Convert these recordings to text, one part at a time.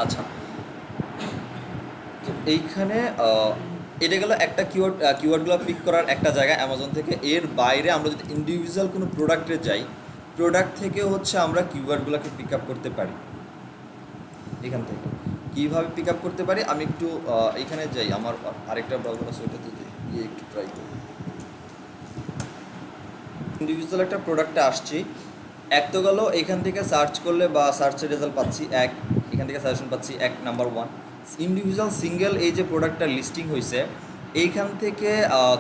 আচ্ছা, তো এইখানে এটা গেল একটা কিওয়ার্ডগুলো পিক করার একটা জায়গা অ্যামাজন থেকে। এর বাইরে আমরা যদি ইন্ডিভিজুয়াল কোনো প্রোডাক্টে যাই, প্রোডাক্ট থেকে হচ্ছে আমরা কিওয়ার্ডগুলোকে পিক আপ করতে পারি। এখান থেকে কীভাবে পিক আপ করতে পারি আমি একটু এখানে যাই, আমার আরেকটা ব্রাউজার আছে ওইটাতে গিয়ে একটু ট্রাই করি। ইন্ডিভিজুয়াল একটা প্রোডাক্টে আসছি, এক তো গেল এখান থেকে সার্চ করলে বা সার্চের রেজাল্ট পাচ্ছি এক, এখান থেকে সাজেশন পাচ্ছি এক নাম্বার ওয়ান। ইন্ডিভিজুয়াল সিঙ্গেল এই যে প্রোডাক্টটা লিস্টিং হয়েছে, এইখান থেকে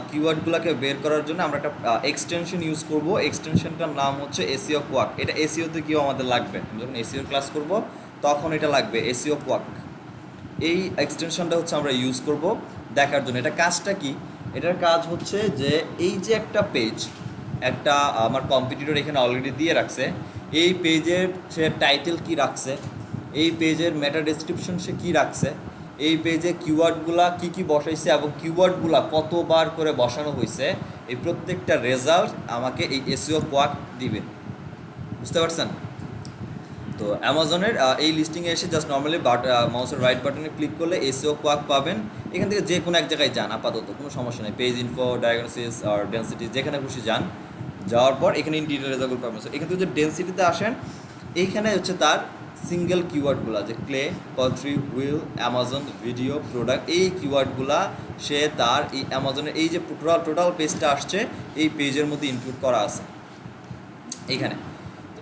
কিওয়ার্ডগুলোকে বের করার জন্য আমরা একটা এক্সটেনশন ইউজ করব। এক্সটেনশনটার নাম হচ্ছে এসইও কোয়াক। এটা এসইওতে গিয়েও আমাদের লাগবে, যখন এসইও ক্লাস করব তখন এটা লাগবে, এসইও কোয়াক। এই এক্সটেনশনটা হচ্ছে আমরা ইউজ করব দেখার জন্য। এটা কাজটা কি? এটার কাজ হচ্ছে যে এই যে একটা পেজ, একটা আমার কম্পিটিটর এখানে অলরেডি দিয়ে রাখছে, এই পেজের সে টাইটেল কি রাখছে, এই পেজের মেটা ডেসক্রিপশন সে কী রাখছে, এই পেজে কিওয়ার্ডগুলা কি কি বসাইছে এবং কিওয়ার্ডগুলা কতবার করে বসানো হয়েছে, এই প্রত্যেকটা রেজাল্ট আমাকে এই এসইও কোয়াক দিবে। বুঝতে পারছেন? তো অ্যামাজনের এই লিস্টিংয়ে এসে জাস্ট নর্মালি মাউসের রাইট বাটনে ক্লিক করলে এসইও কোয়াক পাবেন। এখান থেকে যে কোনো এক জায়গায় যান, আপাতত কোনো সমস্যা নেই, পেজ ইনফো, ডায়াগনোসিস আর ডেন্সিটি যেখানে খুশি যান। যাওয়ার পর এখানে ইন্টিরিয়ার রেজাল্ট পাবেন। এখান থেকে যে ডেন্সিটিতে আসেন, এইখানে হচ্ছে তার সিঙ্গেল কিওয়ার্ডগুলো, যে clay, poultry, wheel, Amazon, video, product, এই কিওয়ার্ডগুলা সে তার এই অ্যামাজনের এই যে টোটাল পেজটা আসছে এই পেজের মধ্যে ইনক্লুড করা আছে এইখানে।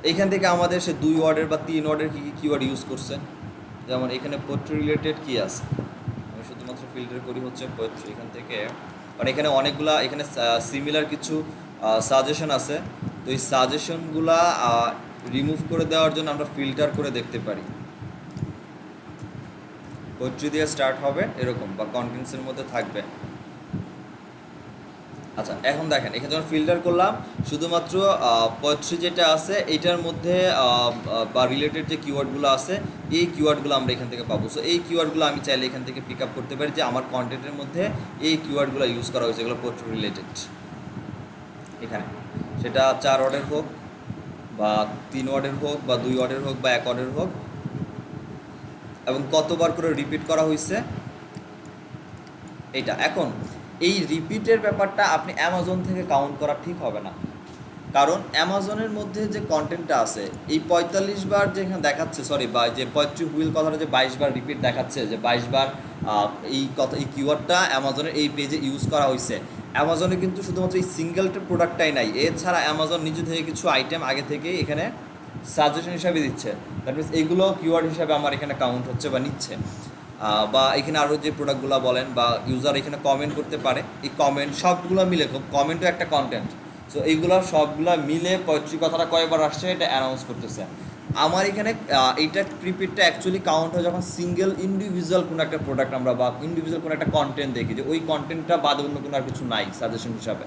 এইখান থেকে আমাদের সে 2 ওয়ার্ডের বা 3 ওয়ার্ডের কী কী কিওয়ার্ড ইউজ করছে, যেমন এখানে পোয়েট্রি রিলেটেড কী আছে, আমি শুধুমাত্র ফিল্টার করি হচ্ছে পোয়েট্রি। এখান থেকে মানে এখানে অনেকগুলা এখানে সিমিলার কিছু সাজেশন আছে। তো এই সাজেশনগুলা রিমুভ করে দেওয়ার জন্য আমরা ফিল্টার করে দেখতে পারি। পোয়েট্রি দিয়ে স্টার্ট হবে এরকম বা কন্টেন্টসের মধ্যে থাকবে। আচ্ছা, এখন দেখেন এখানে যখন ফিল্টার করলাম, শুধুমাত্র পোয়েট্রি যেটা আছে এইটার মধ্যে বা রিলেটেড যে কিওয়ার্ডগুলো আছে এই কিওয়ার্ডগুলো আমরা এখান থেকে পাবো। সো এই কিওয়ার্ডগুলো আমি চাইলে এখান থেকে পিক আপ করতে পারি যে আমার কন্টেন্টের মধ্যে এই কিওয়ার্ডগুলো ইউজ করা হয়েছে, এগুলো পোয়েট্রি রিলেটেড। এখানে সেটা 4 ওয়ার্ডের হোক বা 3 ওয়ার্ডের হোক বা 2 ওয়ার্ডের হোক বা 1 ওয়ার্ডের হোক, এবং কতবার করে রিপিট করা হয়েছে এটা। এখন এই রিপিটের ব্যাপারটা আপনি অ্যামাজন থেকে কাউন্ট করা ঠিক হবে না, কারণ অ্যামাজনের মধ্যে যে কন্টেন্টটা আছে এই 45 বার যেখানে দেখাচ্ছে, সরি বা যে পোয়েট্রি হুইল কথাটা যে 22 বার রিপিট দেখাচ্ছে, যে 22 বার এই কিওয়ার্ডটা অ্যামাজনের এই পেজে ইউজ করা হয়েছে। অ্যামাজনে কিন্তু শুধুমাত্র এই সিঙ্গেলটা প্রোডাক্টটাই নাই, এছাড়া অ্যামাজন নিজে থেকে কিছু আইটেম আগে থেকেই এখানে সাজেশন হিসাবে দিচ্ছে। দ্যাট মিনস এইগুলো কিওয়ার্ড হিসাবে আমার এখানে কাউন্ট হচ্ছে বা নিচ্ছে। বা এখানে আরও যে প্রোডাক্টগুলো বলেন বা ইউজার এখানে কমেন্ট করতে পারে, এই কমেন্ট সবগুলো মিলে, কমেন্টও একটা কন্টেন্ট। সো এইগুলো সবগুলো মিলে পোয়েট্রি কথাটা কয়বার আসছে এটা অ্যানাউন্স করতেছে। আমার এখানে এইটা প্রিপিটটা অ্যাকচুয়ালি কাউন্ট হয় যখন সিঙ্গেল ইন্ডিভিজুয়াল কোনো একটা প্রোডাক্ট আমরা বা ইন্ডিভিজুয়াল কোনো একটা কন্টেন্ট দেখি, যে ওই কন্টেন্টটা বাদে অন্য কোনো আর কিছু নাই সাজেশন হিসাবে,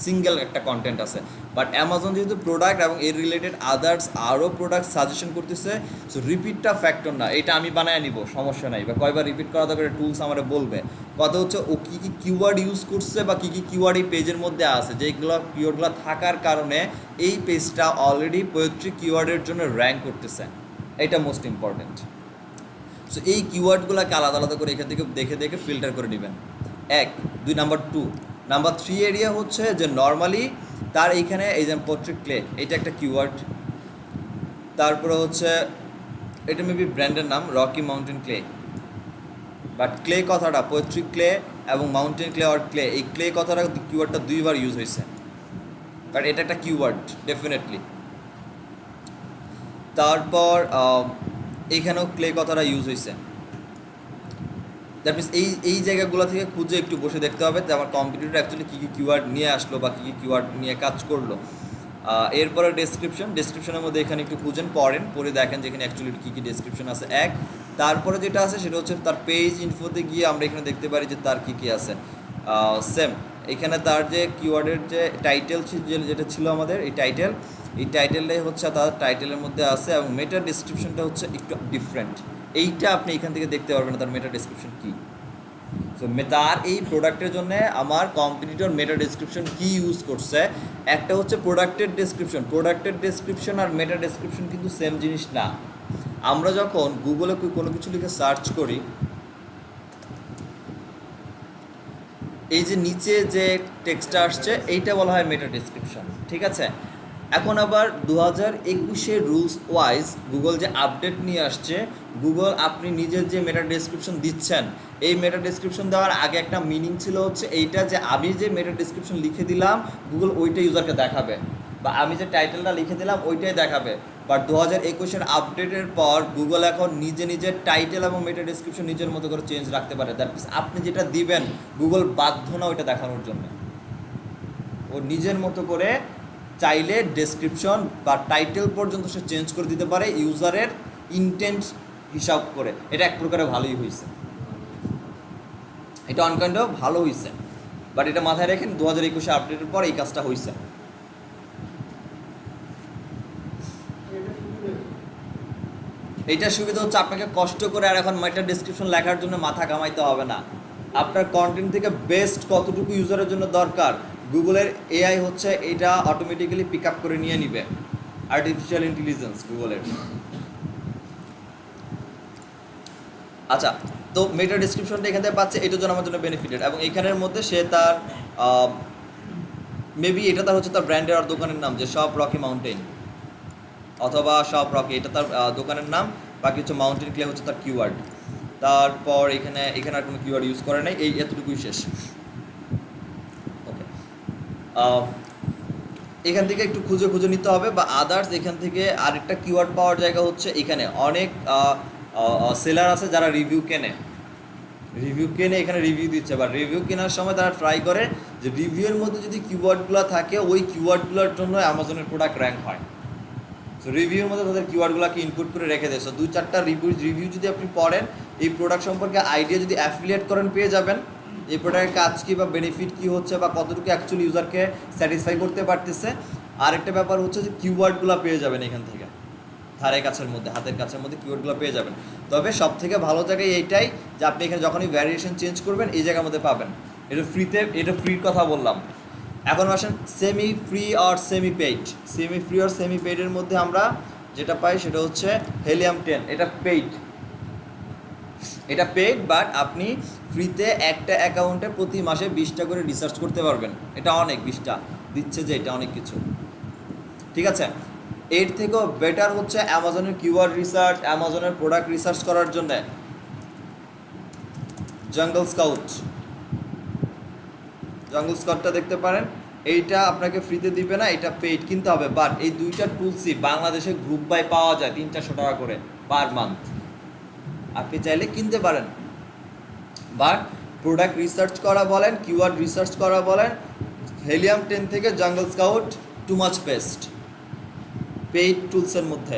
সিঙ্গেল একটা কন্টেন্ট আছে। বাট অ্যামাজন যেহেতু প্রোডাক্ট এবং এর রিলেটেড আদার্স আরও প্রোডাক্ট সাজেশন করতেছে, সো রিপিটটা ফ্যাক্টর না, এটা আমি বানায় নিব, সমস্যা নাই। বা কয়বার রিপিট করা দরকার টুলস আমার বলবে। কথা হচ্ছে ও কী কী কিওয়ার্ড ইউজ করছে বা কী কী কিওয়ার্ড এই পেজের মধ্যে আছে, যেগুলো কিওয়ার্ডগুলো থাকার কারণে এই পেজটা অলরেডি পোয়েট্রি কিওয়ার্ডের জন্য র্যাঙ্ক করতেছে, এটা মোস্ট ইম্পর্টেন্ট। সো এই কিওয়ার্ডগুলোকে আলাদা আলাদা করে এখান থেকে দেখে দেখে ফিল্টার করে নেবেন। 1, 2, নাম্বার 2। নাম্বার 3 এরিয়া হচ্ছে যে নর্মালি তার এইখানে এই যে পোয়েট্রি ক্লে, এটা একটা কিওয়ার্ড। তারপরে হচ্ছে এটা মেবি ব্র্যান্ডের নাম Rocky mountain clay, but clay কথাটা পোয়েট্রি ক্লে এবং মাউন্টেন ক্লে আর ক্লে, এই ক্লে কথাটা কিওয়ার্ডটা 2 বার ইউজ হয়েছে, বাট এটা একটা কিওয়ার্ড ডেফিনেটলি। তারপর এইখানেও ক্লে কথাটা ইউজ হয়েছে। দ্যাট মিনস এই জায়গাগুলো থেকে খুঁজে একটু বসে দেখতে হবে যে আমার কম্পিউটার অ্যাকচুয়ালি কী কী কিওয়ার্ড নিয়ে আসলো বা কী কী কিওয়ার্ড নিয়ে কাজ করলো। এরপরে ডেসক্রিপশনের মধ্যে এখানে একটু খুঁজেন, পরে দেখেন যেখানে অ্যাকচুয়ালি কী কী ডেসক্রিপশন আছে। তারপরে যেটা আছে সেটা হচ্ছে তার পেজ ইনফোতে গিয়ে আমরা এখানে দেখতে পারি যে তার কী কী আছে। সেম এখানে তার যে কিওয়ার্ডের যে টাইটেল যেটা ছিল আমাদের, এই টাইটেলটাই হচ্ছে তার টাইটেলের মধ্যে আছে, এবং মেটা ডেসক্রিপশনটা হচ্ছে একটু ডিফারেন্ট। এইটা আপনি এখান থেকে দেখতে পারবেন না তার মেটা ডেসক্রিপশন কী। সো তার এই প্রোডাক্টের জন্য আমার কম্পিটিটর মেটা ডেসক্রিপশন কী ইউজ করছে, একটা হচ্ছে প্রোডাক্টের ডেসক্রিপশন আর মেটা ডেসক্রিপশন কিন্তু সেম জিনিস না। আমরা যখন গুগলে কোনো কিছু লিখে সার্চ করি, এই যে নিচে যে টেক্সটটা আসছে এইটা বলা হয় মেটা ডেসক্রিপশন, ঠিক আছে। এখন আবার 2021-এর রুলস ওয়াইজ গুগল যে আপডেট নিয়ে আসছে, গুগল আপনি নিজের যে মেটা ডেসক্রিপশন দিচ্ছেন, এই মেটা ডেসক্রিপশন দেওয়ার আগে একটা মিনিং ছিল হচ্ছে এইটা, যে আমি যে মেটা ডেসক্রিপশন লিখে দিলাম গুগল ওইটা ইউজারকে দেখাবে, বা আমি যে টাইটেলটা লিখে দিলাম ওইটাই দেখাবে। বাট 2021-এর আপডেটের পর গুগল এখন নিজের টাইটেল এবং মেটা ডেসক্রিপশন নিজের মতো করে চেঞ্জ রাখতে পারে। দ্যাট মিনস আপনি যেটা দিবেন গুগল বাধ্য না ওইটা দেখানোর জন্য, ও নিজের মতো করে চাইলে ডেসক্রিপশন বা টাইটেল পর্যন্ত সে চেঞ্জ করে দিতে পারে ইউজারের ইন্টেন্ট হিসাব করে। এটা এক প্রকারে ভালোই হয়েছে, এটা অনকাইন্ড ভালো হয়েছে। বাট এটা মাথায় রেখেন 2021-এ আপডেটের পর এই কাজটা হয়েছে। এইটার সুবিধা হচ্ছে আপনাকে কষ্ট করে আর এখন মেটা ডেসক্রিপশন লেখার জন্য মাথা কামাইতে হবে না। আপনার কন্টেন্ট থেকে বেস্ট কতটুকু ইউজারের জন্য দরকার, গুগলের এআই হচ্ছে এটা অটোমেটিক্যালি পিক আপ করে নিয়ে নিবে, আর্টিফিশিয়াল ইন্টেলিজেন্স গুগলের। আচ্ছা, তো মেটা ডেসক্রিপশনটা এখান থেকে পাচ্ছে, এটার জন্য আমার জন্য বেনিফিটেড। এবং এখানের মধ্যে সে তার মেবি এটা তার হচ্ছে তার ব্র্যান্ডের আর দোকানের নাম, যে শপ রকি মাউন্টেন অথবা শপ রকি, এটা তার দোকানের নাম। বাকি হচ্ছে মাউন্টেন ক্লে হচ্ছে তার কিওয়ার্ড। তারপর এখানে আর কোনো কিওয়ার্ড ইউজ করে নাই, এই এতটুকুই শেষ। ওকে, এখান থেকে একটু খুঁজে নিতে হবে, বা আদার্স এখান থেকে আরেকটা কিওয়ার্ড পাওয়ার জায়গা হচ্ছে এখানে অনেক সেলার আছে যারা রিভিউ কেনে, এখানে রিভিউ দিচ্ছে। বা রিভিউ কেনার সময় তারা ট্রাই করে যে রিভিউয়ের মধ্যে যদি কিওয়ার্ডগুলো থাকে ওই কিওয়ার্ডগুলোর জন্য অ্যামাজনের প্রোডাক্ট র্যাঙ্ক হয়। সো রিভিউর মধ্যে তাদের কিওয়ার্ডগুলোকে ইনপুট করে রেখে দেয়। সো 2-4টা রিভিউ যদি আপনি পড়েন, এই প্রোডাক্ট সম্পর্কে আইডিয়া যদি অ্যাফিলিয়েট করেন পেয়ে যাবেন, এই প্রোডাক্টের কাজ কী বা বেনিফিট কী হচ্ছে বা কতটুকু অ্যাকচুয়ালি ইউজারকে স্যাটিসফাই করতে পারতেছে। আরেকটা ব্যাপার হচ্ছে যে কিওয়ার্ডগুলো পেয়ে যাবেন এখান থেকে, হাতের কাছের মধ্যে কিওয়ার্ডগুলো পেয়ে যাবেন। তবে সব থেকে ভালো জায়গায় এইটাই যে আপনি এখানে যখনই ভ্যারিয়েশন চেঞ্জ করবেন এই জায়গার মধ্যে পাবেন। এটা ফ্রিতে, এটা ফ্রির কথা বললাম। এখন আসেন সেমি ফ্রি আর সেমি পেইডের মধ্যে আমরা যেটা পাই সেটা হচ্ছে হেলিয়াম 10। এটা পেইড, বাট আপনি ফ্রিতে একটা অ্যাকাউন্টে প্রতি মাসে 20টা করে রিসার্চ করতে পারবেন। এটা অনেক, 20টা দিচ্ছে যে এটা অনেক কিছু, ঠিক আছে। এর থেকেও বেটার হচ্ছে অ্যামাজনের কিওয়ার্ড রিসার্চ, অ্যামাজনের প্রোডাক্ট রিসার্চ করার জন্য জঙ্গল স্কাউটটা দেখতে পারেন। এইটা আপনাকে ফ্রিতে দিবে না, এটা পেইড কিনতে হবে। বাট এই দুইটা টুলসই বাংলাদেশে গ্রুপ বাই পাওয়া যায় 300-400 টাকা করে পার মান্থ, আপনি চাইলে কিনতে পারেন। বাট প্রোডাক্ট রিসার্চ করা বলেন, কিওয়ার্ড রিসার্চ করা বলেন, হেলিয়াম 10 থেকে Jungle Scout too much best paid টুলসের মধ্যে।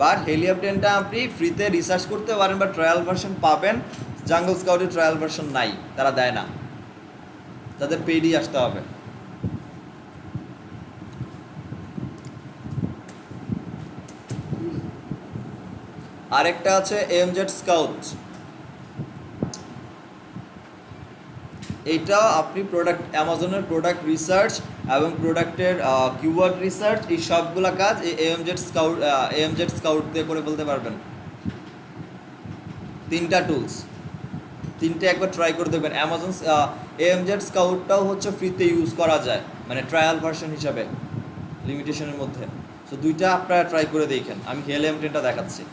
বাট হেলিয়াম 10টা আপনি ফ্রিতে রিসার্চ করতে পারেন বা ট্রায়াল ভার্সন পাবেন। জঙ্গল স্কাউটের ট্রায়াল ভার্সন নাই, তারা দেয় না, তাদের পেইডই আসতে হবে। আরেকটা আছে এমজেড স্কাউট, এইটা আপনি প্রোডাক্ট অ্যামাজনের প্রোডাক্ট রিসার্চ এবং প্রোডাক্টের কিওয়ার্ড রিসার্চ এই সবগুলা কাজ এই এমজেড স্কাউট দিয়ে করে ফেলতে পারবেন। 3টা টুলস, 3টে একবার ট্রাই করে দেখবেন। অ্যামাজন এমজেড স্কাউটটাও হচ্ছে ফ্রিতে ইউজ করা যায়, মানে ট্রায়াল ভার্সন হিসাবে লিমিটেশনের মধ্যে। সো 2টা আপনারা ট্রাই করে দেখেন। আমি হেলিয়াম 10টা দেখাচ্ছি।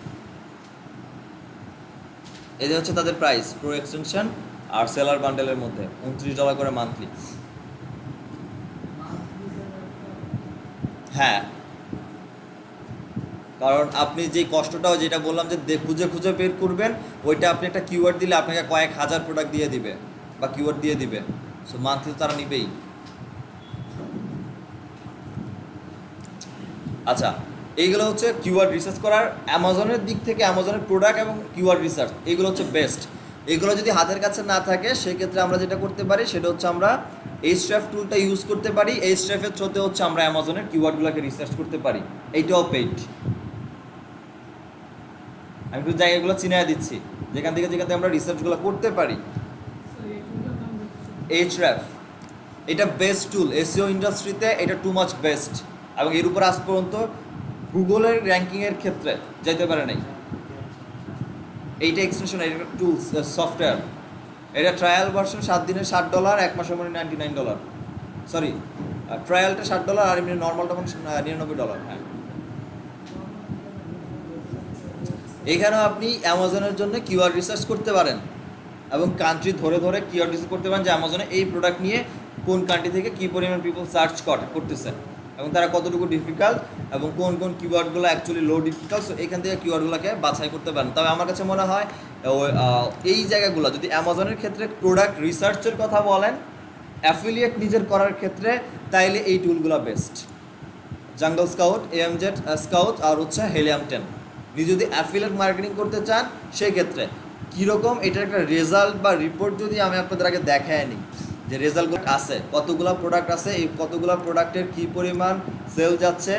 এই যে হচ্ছে তাদের প্রাইস প্রো এক্সটেনশন আর সেলার বান্ডেলের মধ্যে $29 করে মান্থলি। হ্যাঁ, কারণ আপনি যে কষ্টটাও যেটা বললাম যে খুঁজে বের করবেন, ওইটা আপনি একটা কিওয়ার্ড দিলে আপনাকে কয়েক হাজার প্রোডাক্ট দিয়ে দিবে বা কিওয়ার্ড দিয়ে দিবে। সো মান্থলি তো তারা নিবেই। আচ্ছা, এইগুলো হচ্ছে কিওয়ার্ড রিসার্চ করার অ্যামাজনের দিক থেকে, অ্যামাজনের প্রোডাক্ট এবং কিওয়ার্ড রিসার্চ এগুলো হচ্ছে বেস্ট। এগুলো যদি হাতের কাছে না থাকে সেক্ষেত্রে আমরা যেটা করতে পারি সেটা হচ্ছে আমরা এইচট্র্যাফ টুলটা ইউজ করতে পারি। এইচট্র্যাফের থ্রুতে হচ্ছে আমরা অ্যামাজনের কিওয়ার্ডগুলোকে রিসার্চ করতে পারি, এইটাও পেইড। আমি একটু জায়গাগুলো চিনিয়ে দিচ্ছি যেখান থেকে আমরা রিসার্চগুলো করতে পারি। এইচট্র্যাফ এটা বেস্ট টুল এসইও ইন্ডাস্ট্রিতে, এটা টু মাচ বেস্ট, এবং এর উপর আজ পর্যন্ত গুগলের র্যাঙ্কিংয়ের ক্ষেত্রে যাইতে পারে নাই। এইটা এক্সটেনশন, এটা একটা টুলস সফটওয়্যার। এটা ট্রায়াল ভার্সন 7 দিনের $60, 1 মাসের মানে $99, সরি ট্রায়ালটা $60 আর এমনি নর্মালটা মানে $99। হ্যাঁ, এখানেও আপনি অ্যামাজনের জন্য কিওয়ার্ড রিসার্চ করতে পারেন এবং কান্ট্রি ধরে ধরে কিওয়ার্ড রিসার্চ করতে পারেন যে অ্যামাজনে এই প্রোডাক্ট নিয়ে কোন কান্ট্রি থেকে কী পরিমাণ পিপল সার্চ করতেছে এবং তারা কতটুকু ডিফিকাল্ট এবং কোন কোন কিওয়ার্ডগুলো অ্যাকচুয়ালি লো ডিফিকাল্ট। সো এখান থেকে কিওয়ার্ডগুলোকে বাছাই করতে পারেন। তবে আমার কাছে মনে হয় এই জায়গাগুলো যদি অ্যামাজনের ক্ষেত্রে প্রোডাক্ট রিসার্চের কথা বলেন, অ্যাফিলিয়েট নিজের করার ক্ষেত্রে, তাইলে এই টুলগুলো best. Jungle Scout, AMZ Scout আর হচ্ছে হেলিয়াম 10। আপনি যদি অ্যাফিলিয়েট মার্কেটিং করতে চান সেই ক্ষেত্রে কীরকম এটার একটা রেজাল্ট বা রিপোর্ট যদি আমি আপনাদের আগে দেখায় নিই যে রেজাল্টগুলো আছে, কতগুলো প্রোডাক্ট আছে, এই কতগুলো প্রোডাক্টের কী পরিমাণ সেল যাচ্ছে,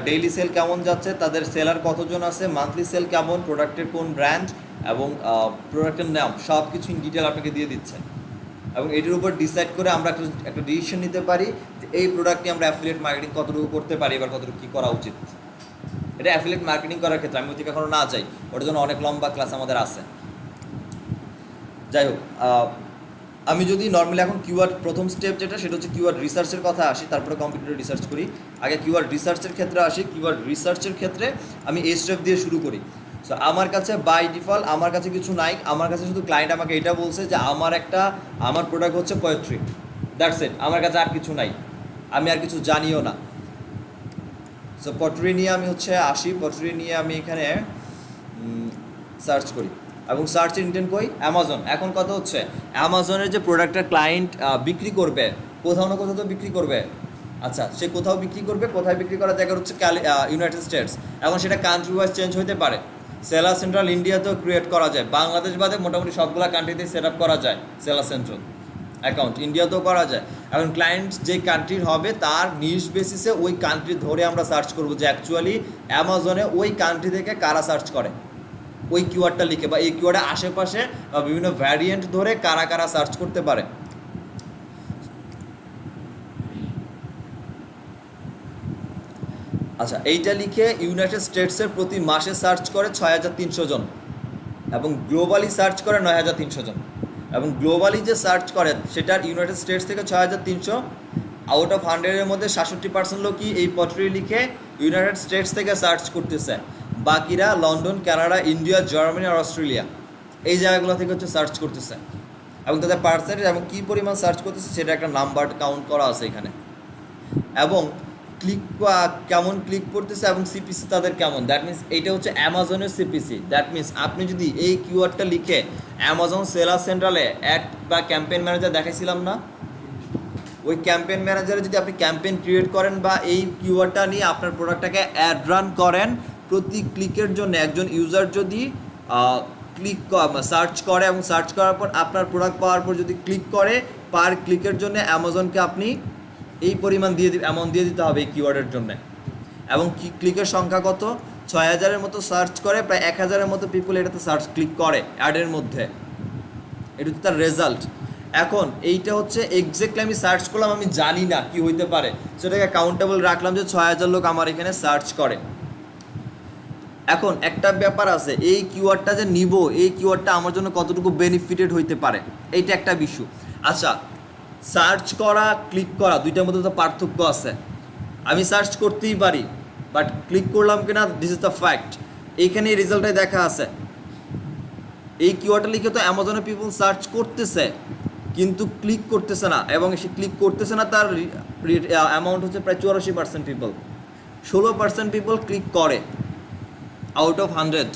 ডেইলি সেল কেমন যাচ্ছে, তাদের সেলার কতজন আছে, মান্থলি সেল কেমন, প্রোডাক্টের কোন ব্র্যান্ড এবং প্রোডাক্টের নাম সব কিছু ইন ডিটেল আপনাকে দিয়ে দিচ্ছে। এবং এটির উপর ডিসাইড করে আমরা একটা ডিসিশন নিতে পারি যে এই প্রোডাক্ট নিয়ে আমরা অ্যাফিলিয়েট মার্কেটিং কতটুকু করতে পারি, এবার কতটুকু কী করা উচিত। এটা অ্যাফিলিয়েট মার্কেটিং করার ক্ষেত্রে আমি ওদিকে এখনও না যাই, ওটার জন্য অনেক লম্বা ক্লাস আমাদের আছে। যাই হোক, আমি যদি নর্মালি এখন কিওয়ার্ড প্রথম স্টেপ যেটা সেটা হচ্ছে কিওয়ার্ড রিসার্চের কথা আসি, তারপরে কম্পিউটারে রিসার্চ করি। আগে কিওয়ার্ড রিসার্চের ক্ষেত্রে আসি। কিওয়ার্ড রিসার্চের ক্ষেত্রে আমি এই স্টেপ দিয়ে শুরু করি। সো আমার কাছে বাই ডিফল্ট আমার কাছে কিছু নাই, আমার কাছে শুধু ক্লায়েন্ট আমাকে এটা বলছে যে আমার প্রোডাক্ট হচ্ছে পোয়েট্রি, দ্যাটস ইট, আমার কাছে আর কিছু নাই, আমি আর কিছু জানিও না। সো পটরি নিয়ে আমি আসি, পটরি নিয়ে আমি এখানে সার্চ করি এবং সার্চ ইন্টেন্ট করি অ্যামাজন। এখন কথা হচ্ছে অ্যামাজনের যে প্রোডাক্টটা ক্লায়েন্ট বিক্রি করবে কোথাও না কোথাও তো বিক্রি করবে। আচ্ছা, সে কোথাও বিক্রি করবে, কোথায় বিক্রি করার জায়গা হচ্ছে ইউনাইটেড স্টেটস। এখন সেটা কান্ট্রি ওয়াইজ চেঞ্জ হতে পারে। সেলার সেন্ট্রাল ইন্ডিয়াতেও ক্রিয়েট করা যায়, বাংলাদেশ বাদে মোটামুটি সবগুলো কান্ট্রিতেই সেট আপ করা যায় সেলার সেন্ট্রাল অ্যাকাউন্ট, ইন্ডিয়াতেও করা যায়। এখন ক্লায়েন্ট যে কান্ট্রির হবে তার নিশ বেসিসে ওই কান্ট্রি ধরে আমরা সার্চ করবো যে অ্যাকচুয়ালি অ্যামাজনে ওই কান্ট্রি থেকে কারা সার্চ করে, ওই কিওয়ার্ডটা লিখে বা এই কিওয়ার্ডের আশেপাশে বা বিভিন্ন ভ্যারিয়েন্ট ধরে কারা কারা সার্চ করতে পারে। আচ্ছা, এইটা লিখে ইউনাইটেড স্টেটসের প্রতি মাসে সার্চ করে 6,300 জন এবং গ্লোবালি সার্চ করে 9,300 জন। এবং গ্লোবালি যে সার্চ করে সেটার ইউনাইটেড স্টেটস থেকে 6,300, আউট অফ 100-এর মধ্যে 67% লোকই এই পটরি লিখে ইউনাইটেড স্টেটস থেকে সার্চ করতেছে, বাকিরা লন্ডন, কানাডা, ইন্ডিয়া, জার্মানি আর অস্ট্রেলিয়া এই জায়গাগুলো থেকে সার্চ করতেছে। এবং তাদের পার্সেন্টেজ এবং কী পরিমাণ সার্চ করতেছে সেটা একটা নাম্বার কাউন্ট করা আছে এখানে। এবং কেমন ক্লিক করতেছে এবং সিপিসি তাদের কেমন, দ্যাট মিনস এইটা হচ্ছে অ্যামাজনের সিপিসি। দ্যাট মিনস আপনি যদি এই কিওয়ার্ডটা লিখে অ্যামাজন সেলার সেন্ট্রালে অ্যাড বা ক্যাম্পেইন ম্যানেজার দেখাইছিলাম না, ওই ক্যাম্পেইন ম্যানেজারে যদি আপনি ক্যাম্পেইন ক্রিয়েট করেন বা এই কিওয়ার্ডটা নিয়ে আপনার প্রোডাক্টটাকে অ্যাড রান করেন, প্রতি ক্লিকের জন্য একজন ইউজার যদি সার্চ করে এবং সার্চ করার পর আপনার প্রোডাক্ট পাওয়ার পর যদি ক্লিক করে, পার ক্লিকের জন্য অ্যামাজনকে আপনি এই পরিমাণ অ্যামাউন্ট দিয়ে দিতে হবে এই কিওয়ার্ডের জন্য। এবং ক্লিকের সংখ্যা কত, 6,000-এর মতো সার্চ করে, প্রায় 1,000-এর মতো পিপল এটাতে ক্লিক করে অ্যাডের মধ্যে। এটা হচ্ছে তার রেজাল্ট। এখন এইটা হচ্ছে এক্স্যাক্টলি আমি সার্চ করলাম, আমি জানি না কি হইতে পারে, সেটাকে কাউন্টেবল রাখলাম যে 6,000 লোক আমার এখানে সার্চ করে। এখন একটা ব্যাপার আছে, এই কিওয়ার্ডটা যে নিব, এই কিওয়ার্ডটা আমার জন্য কতটুকু বেনিফিটেড হইতে পারে, এইটা একটা বিষয়। আচ্ছা, সার্চ করা ক্লিক করা দুইটার মধ্যে তো পার্থক্য আছে। আমি সার্চ করতেই পারি, বাট ক্লিক করলাম কিনা দিস ইজ দ্য ফ্যাক্ট। এইখানে এই রেজাল্টটাই দেখা আছে। এই কিওয়ার্ডটা লিখে তো অ্যামাজনে পিপল সার্চ করতেছে কিন্তু ক্লিক করতেছে না, এবং সে ক্লিক করতেছে না তার অ্যামাউন্ট হচ্ছে প্রায় 84% পিপল। 16% পিপল ক্লিক করে আউট অফ 100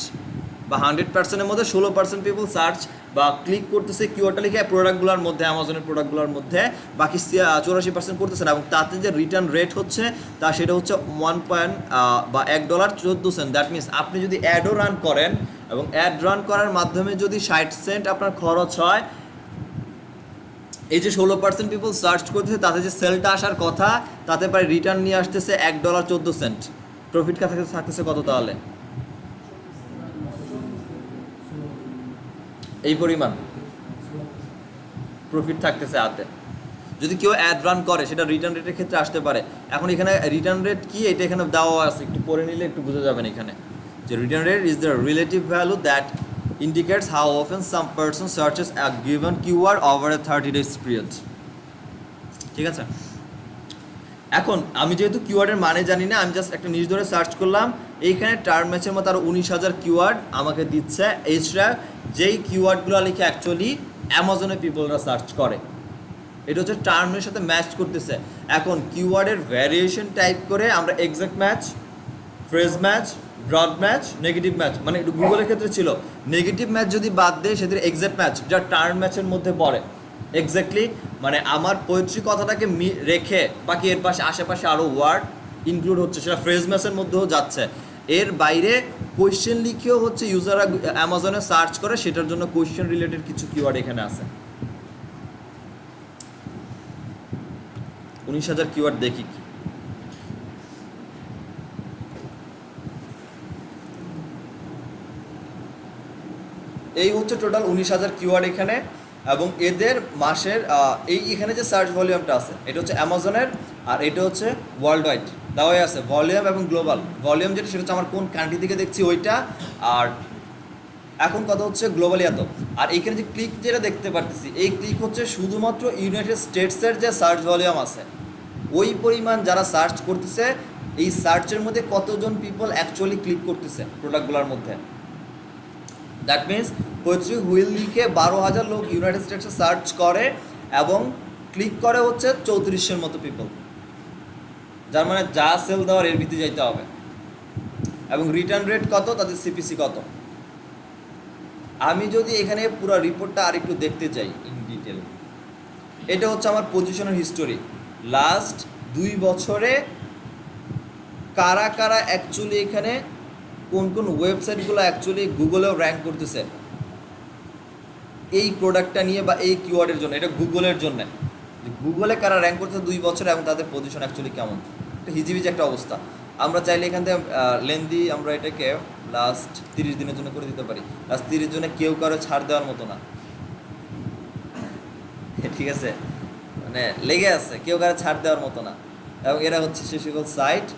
বা 100%-এর মধ্যে 16% পিপল সার্চ বা ক্লিক করতেছে কিওয়ার্ডটা লিখে প্রোডাক্টগুলোর মধ্যে, অ্যামাজনের প্রোডাক্টগুলোর মধ্যে, বাকি 84% করতেছে না। এবং তাতে যে রিটার্ন রেট হচ্ছে সেটা হচ্ছে $1.14। দ্যাট মিনস আপনি যদি অ্যাডও রান করেন এবং অ্যাড রান করার মাধ্যমে যদি 60 সেন্ট আপনার খরচ হয়, এই যে 16% পিপল সার্চ করতেছে তাতে যে সেলটা আসার কথা তাতে প্রায় রিটার্ন নিয়ে আসতেছে $1.14। প্রফিট কাছে থাকতেছে কত তাহলে? এই পরিমাণ প্রফিট থাকতেছে হাতে। যদি কেউ অ্যাড রান করে সেটা রিটার্ন রেটের ক্ষেত্রে আসতে পারে। এখন এখানে রিটার্ন রেট কি, এটা এখানে দেওয়া আছে, একটু পড়ে নিলে একটু বুঝে যাবেন এখানে যে return rate is the relative value that indicates how often some person searches a given keyword over a 30 days period. ঠিক আছে, এখন আমি যেহেতু কিওয়ার্ডের মানে জানি না, আমি জাস্ট একটা নিজ ধরে সার্চ করলাম, এইখানে টার্ম ম্যাচের মতো আরও 19,000 কিওয়ার্ড আমাকে দিচ্ছে এক্সট্রা, যেই কিওয়ার্ডগুলো লিখে অ্যাকচুয়ালি অ্যামাজনে পিপলরা সার্চ করে। এটা হচ্ছে টার্মের সাথে ম্যাচ করতেছে। এখন কিওয়ার্ডের ভ্যারিয়েশন টাইপ করে আমরা exact match, phrase match, broad match, negative match, মানে গুগলের ক্ষেত্রে ছিল নেগেটিভ ম্যাচ যদি বাদ দেয় সেদের এক্সাক্ট ম্যাচ, যা টার্ম ম্যাচের মধ্যে পড়ে। এক্স্যাক্টলি মানে আমার পোয়েট্রি কথাটাকে রেখে বাকি এর পাশে আশেপাশে আরও ওয়ার্ড ইনক্লুড হচ্ছে, সেটা ফ্রেজ ম্যাচের মধ্যেও যাচ্ছে। এর বাইরে কোয়েশ্চেন লিখেও হচ্ছে ইউজাররা অ্যামাজনে সার্চ করে, সেটার জন্য কোয়েশ্চেন রিলেটেড কিছু কিওয়ার্ড এখানে আছে। 19,000 কিওয়ার্ড দেখি কি। এই হচ্ছে টোটাল 19,000 কিওয়ার্ড এখানে, এবং এদের মাসের এখানে যে সার্চ ভলিউমটা আছে এটা হচ্ছে অ্যামাজনের, আর এটা হচ্ছে ওয়ার্ল্ড ওয়াইড দেওয়াই আছে ভলিউম এবং গ্লোবাল। ভলিউম যেটা সেটা হচ্ছে আমার কোন কান্ট্রি থেকে দেখছি ওইটা, আর এখন কথা হচ্ছে গ্লোবালি এত। আর এইখানে যে ক্লিক যেটা দেখতে পারতেছি, এই ক্লিক হচ্ছে শুধুমাত্র ইউনাইটেড স্টেটসের যে সার্চ ভলিউম আছে ওই পরিমাণ যারা সার্চ করতেছে, এই সার্চের মধ্যে কতজন পিপল অ্যাকচুয়ালি ক্লিক করতেছে প্রোডাক্টগুলোর মধ্যে। দ্যাট মিনস পোয়েট্রি হুইল লিখে 12,000 লোক ইউনাইটেড স্টেটসে সার্চ করে এবং ক্লিক করে হচ্ছে 3400 মতো পিপল, যার মানে যা সেল দেওয়ার এর ভিত্তি যাইতে হবে। এবং রিটার্ন রেট কত, তাদের সিপিসি কত। আমি যদি এখানে পুরো রিপোর্টটা আর একটু দেখতে চাই ইন ডিটেল, এটা হচ্ছে আমার পজিশনের হিস্টোরি। লাস্ট 2 বছরে কারা কারা অ্যাকচুয়ালি এখানে কোন কোন ওয়েবসাইটগুলো অ্যাকচুয়ালি গুগলেও র্যাঙ্ক করতেছে এই প্রোডাক্টটা নিয়ে বা এই কিওয়ার্ডের জন্য, এটা গুগলের জন্য। গুগলে কারা র্যাঙ্ক করতেছে 2 বছরে এবং তাদের পজিশন অ্যাকচুয়ালি কেমন, একটা হিজিবিজি একটা অবস্থা। আমরা চাইলে এখান থেকে লেন্দি আমরা এটাকে লাস্ট 30 দিনের জন্য করে দিতে পারি। লাস্ট 30 জনে কেউ কারো ছাড় দেওয়ার মতো না, ঠিক আছে, মানে লেগে আছে, কেউ কারো ছাড় দেওয়ার মতো না। এবং এরা হচ্ছে সে সকল সাইট,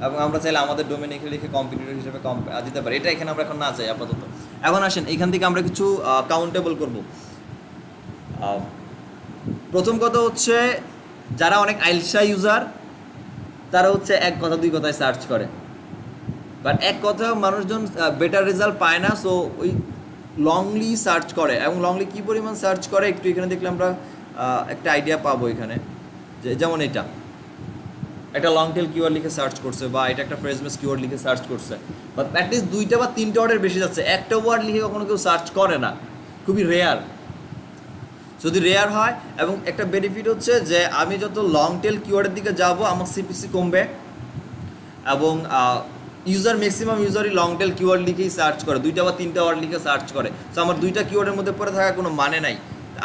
এবং আমরা চাইলে আমাদের ডোমেন এখানে লিখে কম্পিটিটর হিসেবে দিতে পারি। এটা এখানে আমরা এখন না চাই আপাতত। এখন আসেন এখান থেকে আমরা কিছু কাউন্টেবল করব। প্রথম কথা হচ্ছে যারা অনেক আইলসা ইউজার তারা হচ্ছে এক কথা 2 কথায় সার্চ করে, বাট এক কথা মানুষজন বেটার রেজাল্ট পায় না, সো ওই লংলি সার্চ করে। এবং লংলি কী পরিমাণ সার্চ করে একটু এখানে দেখলে আমরা একটা আইডিয়া পাবো এখানে, যে যেমন এটা একটা লং টেল কিওয়ার্ড লিখে সার্চ করছে, বা এটা একটা ফ্রেজমেস কিওয়ার্ড লিখে সার্চ করছে, বাট অ্যাটলিস্ট 2টা বা 3টা ওয়ার্ডের বেশি যাচ্ছে। একটা ওয়ার্ড লিখে কখনো কেউ সার্চ করে না, খুবই রেয়ার। যদি রেয়ার হয়, এবং একটা বেনিফিট হচ্ছে যে আমি যত লং টেল কিওয়ার্ডের দিকে যাব আমার সিপিসি কমবে, এবং ম্যাক্সিমাম ইউজারই লং টেল কিওয়ার্ড লিখেই সার্চ করে, 2টা বা 3টা ওয়ার্ড লিখে সার্চ করে। সো আমার 2টা কিওয়ার্ডের মধ্যে পড়ে থাকার কোনো মানে নাই।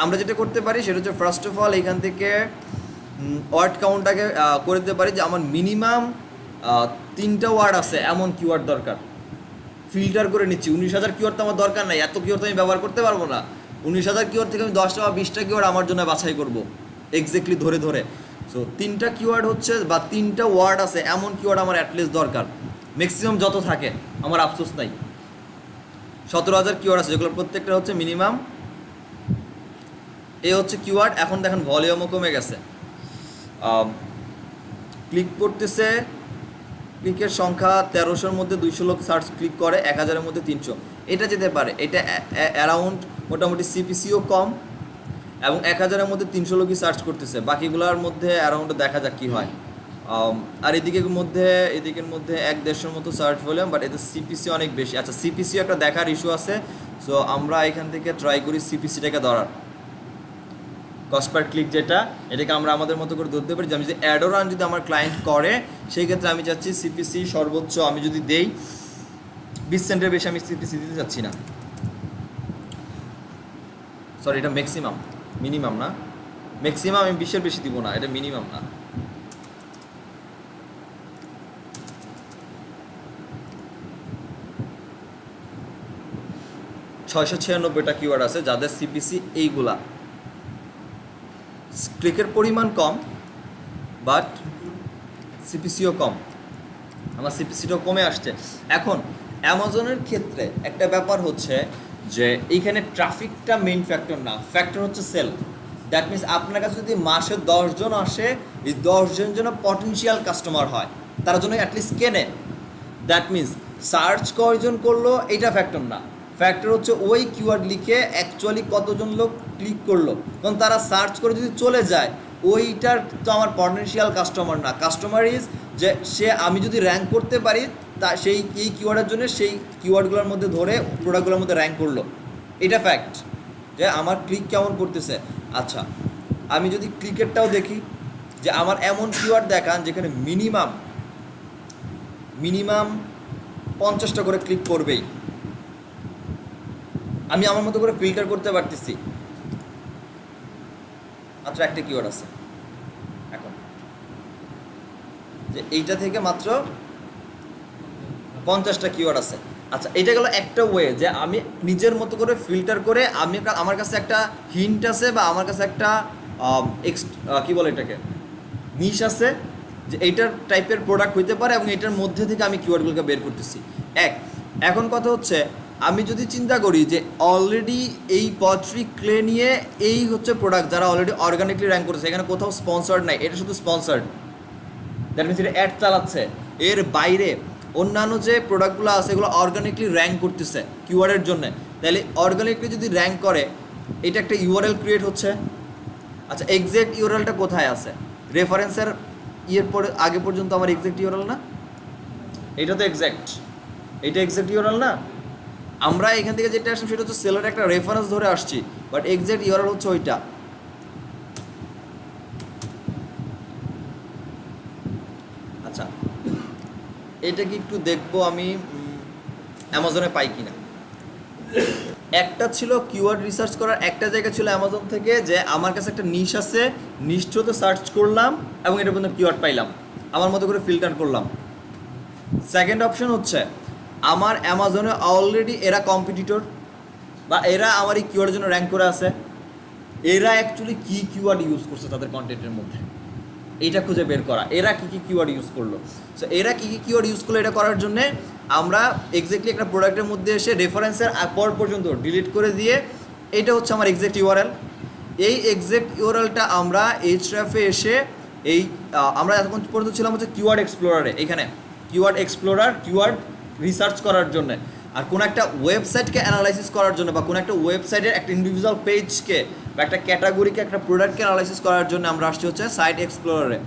আমরা যেটা করতে পারি সেটা হচ্ছে ফার্স্ট অফ অল এখান থেকে ওয়ার্ড কাউন্টটাকে করে দিতে পারি যে আমার মিনিমাম 3টা ওয়ার্ড আছে এমন কিওয়ার্ড দরকার। ফিল্টার করে নিচ্ছি, 19,000 কিওয়ার্ড তো আমার দরকার নাই, এত কিওয়ার্ড তো আমি ব্যবহার করতে পারবো না। 19,000 কিওয়ার্ড থেকে আমি 10টা বা 20টা কিওয়ার্ড আমার জন্য বাছাই করবো এক্স্যাক্টলি ধরে ধরে। সো 3টা কিওয়ার্ড হচ্ছে বা 3টা ওয়ার্ড আছে এমন কিওয়ার্ড আমার অ্যাটলিস্ট দরকার। ম্যাক্সিমাম যত থাকে আমার আফসোস নাই। 17,000 কিওয়ার্ড আছে যেগুলো প্রত্যেকটা হচ্ছে মিনিমাম। এ হচ্ছে কিওয়ার্ড। এখন দেখেন ভলিউমও কমে গেছে, ক্লিক করতেছে, ক্লিকের সংখ্যা 1300-র মধ্যে 200 লোক সার্চ ক্লিক করে, 1000-এর মধ্যে 300। এটা যেতে পারে, এটা অ্যারাউন্ড মোটামুটি সিপিসিও কম, এবং 1000-এর মধ্যে 300 লোকই সার্চ করতেছে, বাকিগুলোর মধ্যে অ্যারাউন্ড দেখা যাক কী হয়। আর এদিকের মধ্যে 1-1.5-এর মতো সার্চ ভলিউম, বাট এতে সিপিসি অনেক বেশি। আচ্ছা, সিপিসি একটা দেখার ইস্যু আছে, সো আমরা এখান থেকে ট্রাই করি সিপিসিটাকে ধরার। কস্ট পার ক্লিক যেটা, এটাকে আমরা আমাদের মতো করে ধরতে পারি যে আমি যদি অ্যাডও রান যদি আমার ক্লায়েন্ট করে, সেই ক্ষেত্রে আমি চাচ্ছি সিপিসি সর্বোচ্চ আমি যদি দেই 20 সেন্টের বেশি আমি সিপিসি দিতে চাচ্ছি না। সরি, এটা ম্যাক্সিমাম, মিনিমাম না। ম্যাক্সিমাম আমি 20-এর বেশি দিব না, এটা মিনিমাম না। টা কিওয়ার্ড আছে যাদের সিপিসি এইগুলা। ক্লিকের পরিমাণ কম, বাট সিপিসিও কম, আমার সিপিসিটাও কমে আসছে। এখন অ্যামাজনের ক্ষেত্রে একটা ব্যাপার হচ্ছে যে এইখানে ট্রাফিকটা মেইন ফ্যাক্টর না, ফ্যাক্টর হচ্ছে সেল। দ্যাট মিনস আপনার কাছে যদি মাসে 10 জন আসে, এই 10 জন যেন পটেনশিয়াল কাস্টমার হয়, তার জন্য অ্যাটলিস্ট কেনে। দ্যাট মিনস সার্চ কয়জন করলো এটা ফ্যাক্টর না, ফ্যাক্টর হচ্ছে ওই কিওয়ার্ড লিখে অ্যাকচুয়ালি কতজন লোক ক্লিক করলো। কারণ তারা সার্চ করে যদি চলে যায়, ওইটার তো আমার পটেনশিয়াল কাস্টমার না। কাস্টমার ইজ যে সে, আমি যদি র্যাঙ্ক করতে পারি তা সেই এই কিওয়ার্ডের জন্য সেই কিওয়ার্ডগুলোর মধ্যে ধরে প্রোডাক্টগুলোর মধ্যে র্যাঙ্ক করলো, এটা ফ্যাক্ট। যে আমার ক্লিক কেমন করতেছে। আচ্ছা, আমি যদি ক্লিকেরটাও দেখি, যে আমার এমন কিওয়ার্ড দেখান যেখানে মিনিমাম 50টা করে ক্লিক করবেই, আমি আমার মতো করে ফিল্টার করতে পারতেছি। মাত্র একটা কিওয়ার্ড আছে এখন, যে এইটা থেকে মাত্র 50টা কিওয়ার্ড আছে। আচ্ছা, এটা গেল একটা ওয়ে যে আমি নিজের মতো করে ফিল্টার করে, আমি আমার কাছে একটা হিন্ট আছে বা আমার কাছে একটা কী বলে এটাকে, নিশ আছে যে এইটার টাইপের প্রোডাক্ট হইতে পারে, এবং এটার মধ্যে থেকে আমি কিওয়ার্ডগুলোকে বের করতেছি। এখন কথা হচ্ছে, আমি যদি চিন্তা করি যে অলরেডি এই পট্রি ক্লে নিয়ে এই হচ্ছে প্রোডাক্ট যারা অলরেডি অর্গানিকলি র্যাঙ্ক করেছে, এখানে কোথাও স্পন্সার্ড নাই, এটা শুধু স্পন্সার্ড। দ্যাট মিনস এটা অ্যাড চালাচ্ছে, এর বাইরে অন্যান্য যে প্রোডাক্টগুলো আছে এগুলো অর্গানিকলি র্যাঙ্ক করতেছে কিওয়ার্ডের জন্য। তাহলে অর্গানিকলি যদি র্যাঙ্ক করে, এটা একটা ইউআরএল ক্রিয়েট হচ্ছে। আচ্ছা, এক্সাক্ট ইউআরএলটা কোথায় আছে? রেফারেন্সের পরে আগে পর্যন্ত আমার এক্সাক্ট ইউআরএল না, এটা তো এক্সাক্ট, এটা এক্সাক্ট ইউআরএল না। আমরা এখান থেকে যেটা আসছি সেটা হচ্ছে সেলের একটা রেফারেন্স ধরে আসছি, বাট এক্সাক্ট ইউআরএল হচ্ছে ওইটা। আচ্ছা, এটা কি একটু দেখবো আমি অ্যামাজনে পাই কিনা। একটা ছিল কিওয়ার্ড রিসার্চ করার একটা জায়গা ছিল অ্যামাজন থেকে, যে আমার কাছে একটা নিশ আছে, নিশটাতে সার্চ করলাম এবং এটার মধ্যে কিওয়ার্ড পাইলাম, আমার মতো করে ফিল্টার করলাম। সেকেন্ড অপশন হচ্ছে, আমার অ্যামাজনে অলরেডি এরা কম্পিটিটর, বা এরা আমার এই কিওয়ার্ডের জন্য র্যাঙ্ক করে আছে, এরা অ্যাকচুয়ালি কী কিওয়ার্ড ইউজ করছে তাদের কন্টেন্টের মধ্যে, এইটা খুঁজে বের করা, এরা কী কী কিওয়ার্ড ইউজ করলো। সো এরা কী কী কিওয়ার্ড ইউজ করলো এটা করার জন্যে আমরা এক্স্যাক্টলি একটা প্রোডাক্টের মধ্যে এসে রেফারেন্সের পর পর্যন্ত ডিলিট করে দিয়ে, এইটা হচ্ছে আমার এক্স্যাক্ট ইউআরএল। এই এক্স্যাক্ট ইউআরএলটা আমরা এইচরাফে এসে আমরা এতক্ষণ পর্যন্ত ছিলাম হচ্ছে কিওয়ার্ড এক্সপ্লোরারে, এখানে কিওয়ার্ড এক্সপ্লোরার কিওয়ার্ড রিসার্চ করার জন্যে, আর কোনো একটা ওয়েবসাইটকে অ্যানালাইসিস করার জন্য, বা কোনো একটা ওয়েবসাইটের একটা ইন্ডিভিজুয়াল পেজকে বা একটা ক্যাটাগরিকে একটা প্রোডাক্টকে অ্যানালাইসিস করার জন্য আমরা আসছি হচ্ছে সাইট এক্সপ্লোরারে।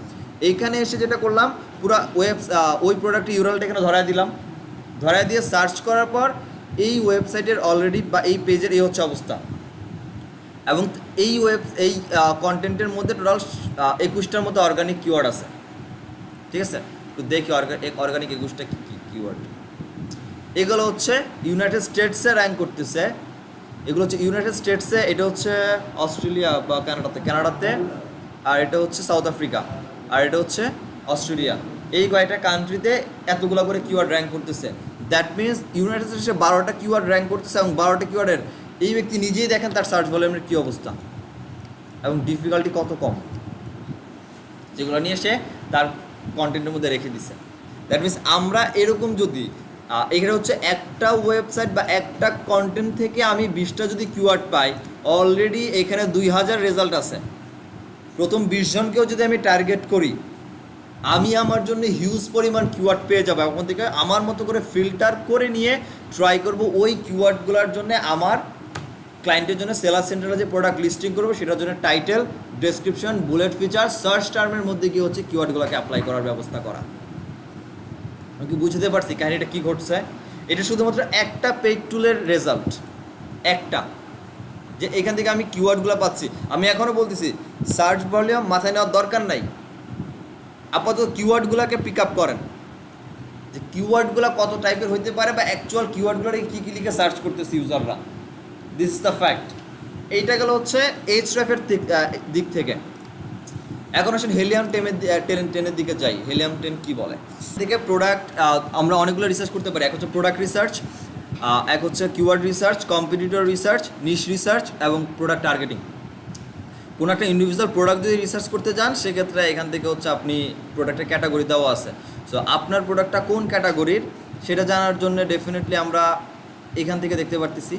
এইখানে এসে যেটা করলাম, পুরো ওই প্রোডাক্টের ইউআরএলটা এখানে ধরায় দিলাম, ধরায় দিয়ে সার্চ করার পর এই ওয়েবসাইটের অলরেডি বা এই পেজের এই হচ্ছে অবস্থা, এবং এই কন্টেন্টের মধ্যে টোটাল 21টার মতো অর্গানিক কিওয়ার্ড আছে। ঠিক আছে, তো দেখি অর্গানিক 21টা কী কী কিওয়ার্ড। এগুলো হচ্ছে ইউনাইটেড স্টেটসে র্যাঙ্ক করতেছে, এগুলো হচ্ছে ইউনাইটেড স্টেটসে, এটা হচ্ছে অস্ট্রেলিয়া বা কানাডাতে, আর এটা হচ্ছে সাউথ আফ্রিকা, আর এটা হচ্ছে অস্ট্রেলিয়া। এই কয়েকটা কান্ট্রিতে এতগুলো করে কিওয়ার্ড র্যাঙ্ক করতেছে। দ্যাট মিনস ইউনাইটেড স্টেটসে 12টা কিওয়ার্ড র্যাঙ্ক করতেছে, এবং 12টা কিওয়ার্ডের এই ব্যক্তি নিজেই দেখেন তার সার্চ ভলিউমের কী অবস্থা এবং ডিফিকাল্টি কত কম, যেগুলো নিয়ে সে তার কন্টেন্টের মধ্যে রেখে দিছে। দ্যাট মিনস আমরা এরকম যদি এখানে হচ্ছে একটা ওয়েবসাইট বা একটা কন্টেন্ট থেকে আমি 20টা যদি কিওয়ার্ড পাই, অলরেডি এখানে 2000 রেজাল্ট আছে। প্রথম 20 জনকেও যদি আমি টার্গেট করি, আমি আমার জন্য হিউজ পরিমাণ কিওয়ার্ড পেয়ে যাবো। ওখান থেকে আমার মতো করে ফিল্টার করে নিয়ে ট্রাই করব ওই কিওয়ার্ডগুলোর জন্য আমার ক্লায়েন্টের জন্য সেলার সেন্টারে যে প্রোডাক্ট লিস্টিং করবো সেটার জন্য title, description, bullet feature, search টার্মের মধ্যে কি হচ্ছে কিওয়ার্ডগুলোকে অ্যাপ্লাই করার ব্যবস্থা করা। আমি কি বুঝতে পারছি কাহিনিটা কী ঘটছে? এটা শুধুমাত্র একটা পেইড টুলের রেজাল্ট, একটা, যে এখান থেকে আমি কিওয়ার্ডগুলো পাচ্ছি। আমি এখনও বলতেছি সার্চ ভলিউম মাথায় নেওয়ার দরকার নাই, আপাতত কিওয়ার্ডগুলোকে পিক আপ করেন, যে কিওয়ার্ডগুলো কত টাইপের হইতে পারে, বা অ্যাকচুয়াল কিওয়ার্ডগুলোকে কী কী লিখে সার্চ করতেছে ইউজাররা। This is the fact. এইটা গেল হচ্ছে এইচরাফের দিক থেকে। এখন আসেন হেলিয়াম 10-এর দিকে যাই। হেলিয়াম 10 কী বলে? থেকে প্রোডাক্ট আমরা অনেকগুলো রিসার্চ করতে পারি। এক হচ্ছে প্রোডাক্ট রিসার্চ, এক হচ্ছে কিওয়ার্ড রিসার্চ, কম্পিটিটর রিসার্চ, নিশ রিসার্চ এবং প্রোডাক্ট টার্গেটিং। কোনো একটা ইন্ডিভিজুয়াল প্রোডাক্ট যদি রিসার্চ করতে যান, সেক্ষেত্রে এখান থেকে হচ্ছে আপনি প্রোডাক্টের ক্যাটাগরি দেওয়া আছে। সো আপনার প্রোডাক্টটা কোন ক্যাটাগরির সেটা জানার জন্য ডেফিনেটলি আমরা এখান থেকে দেখতে পারতেছি।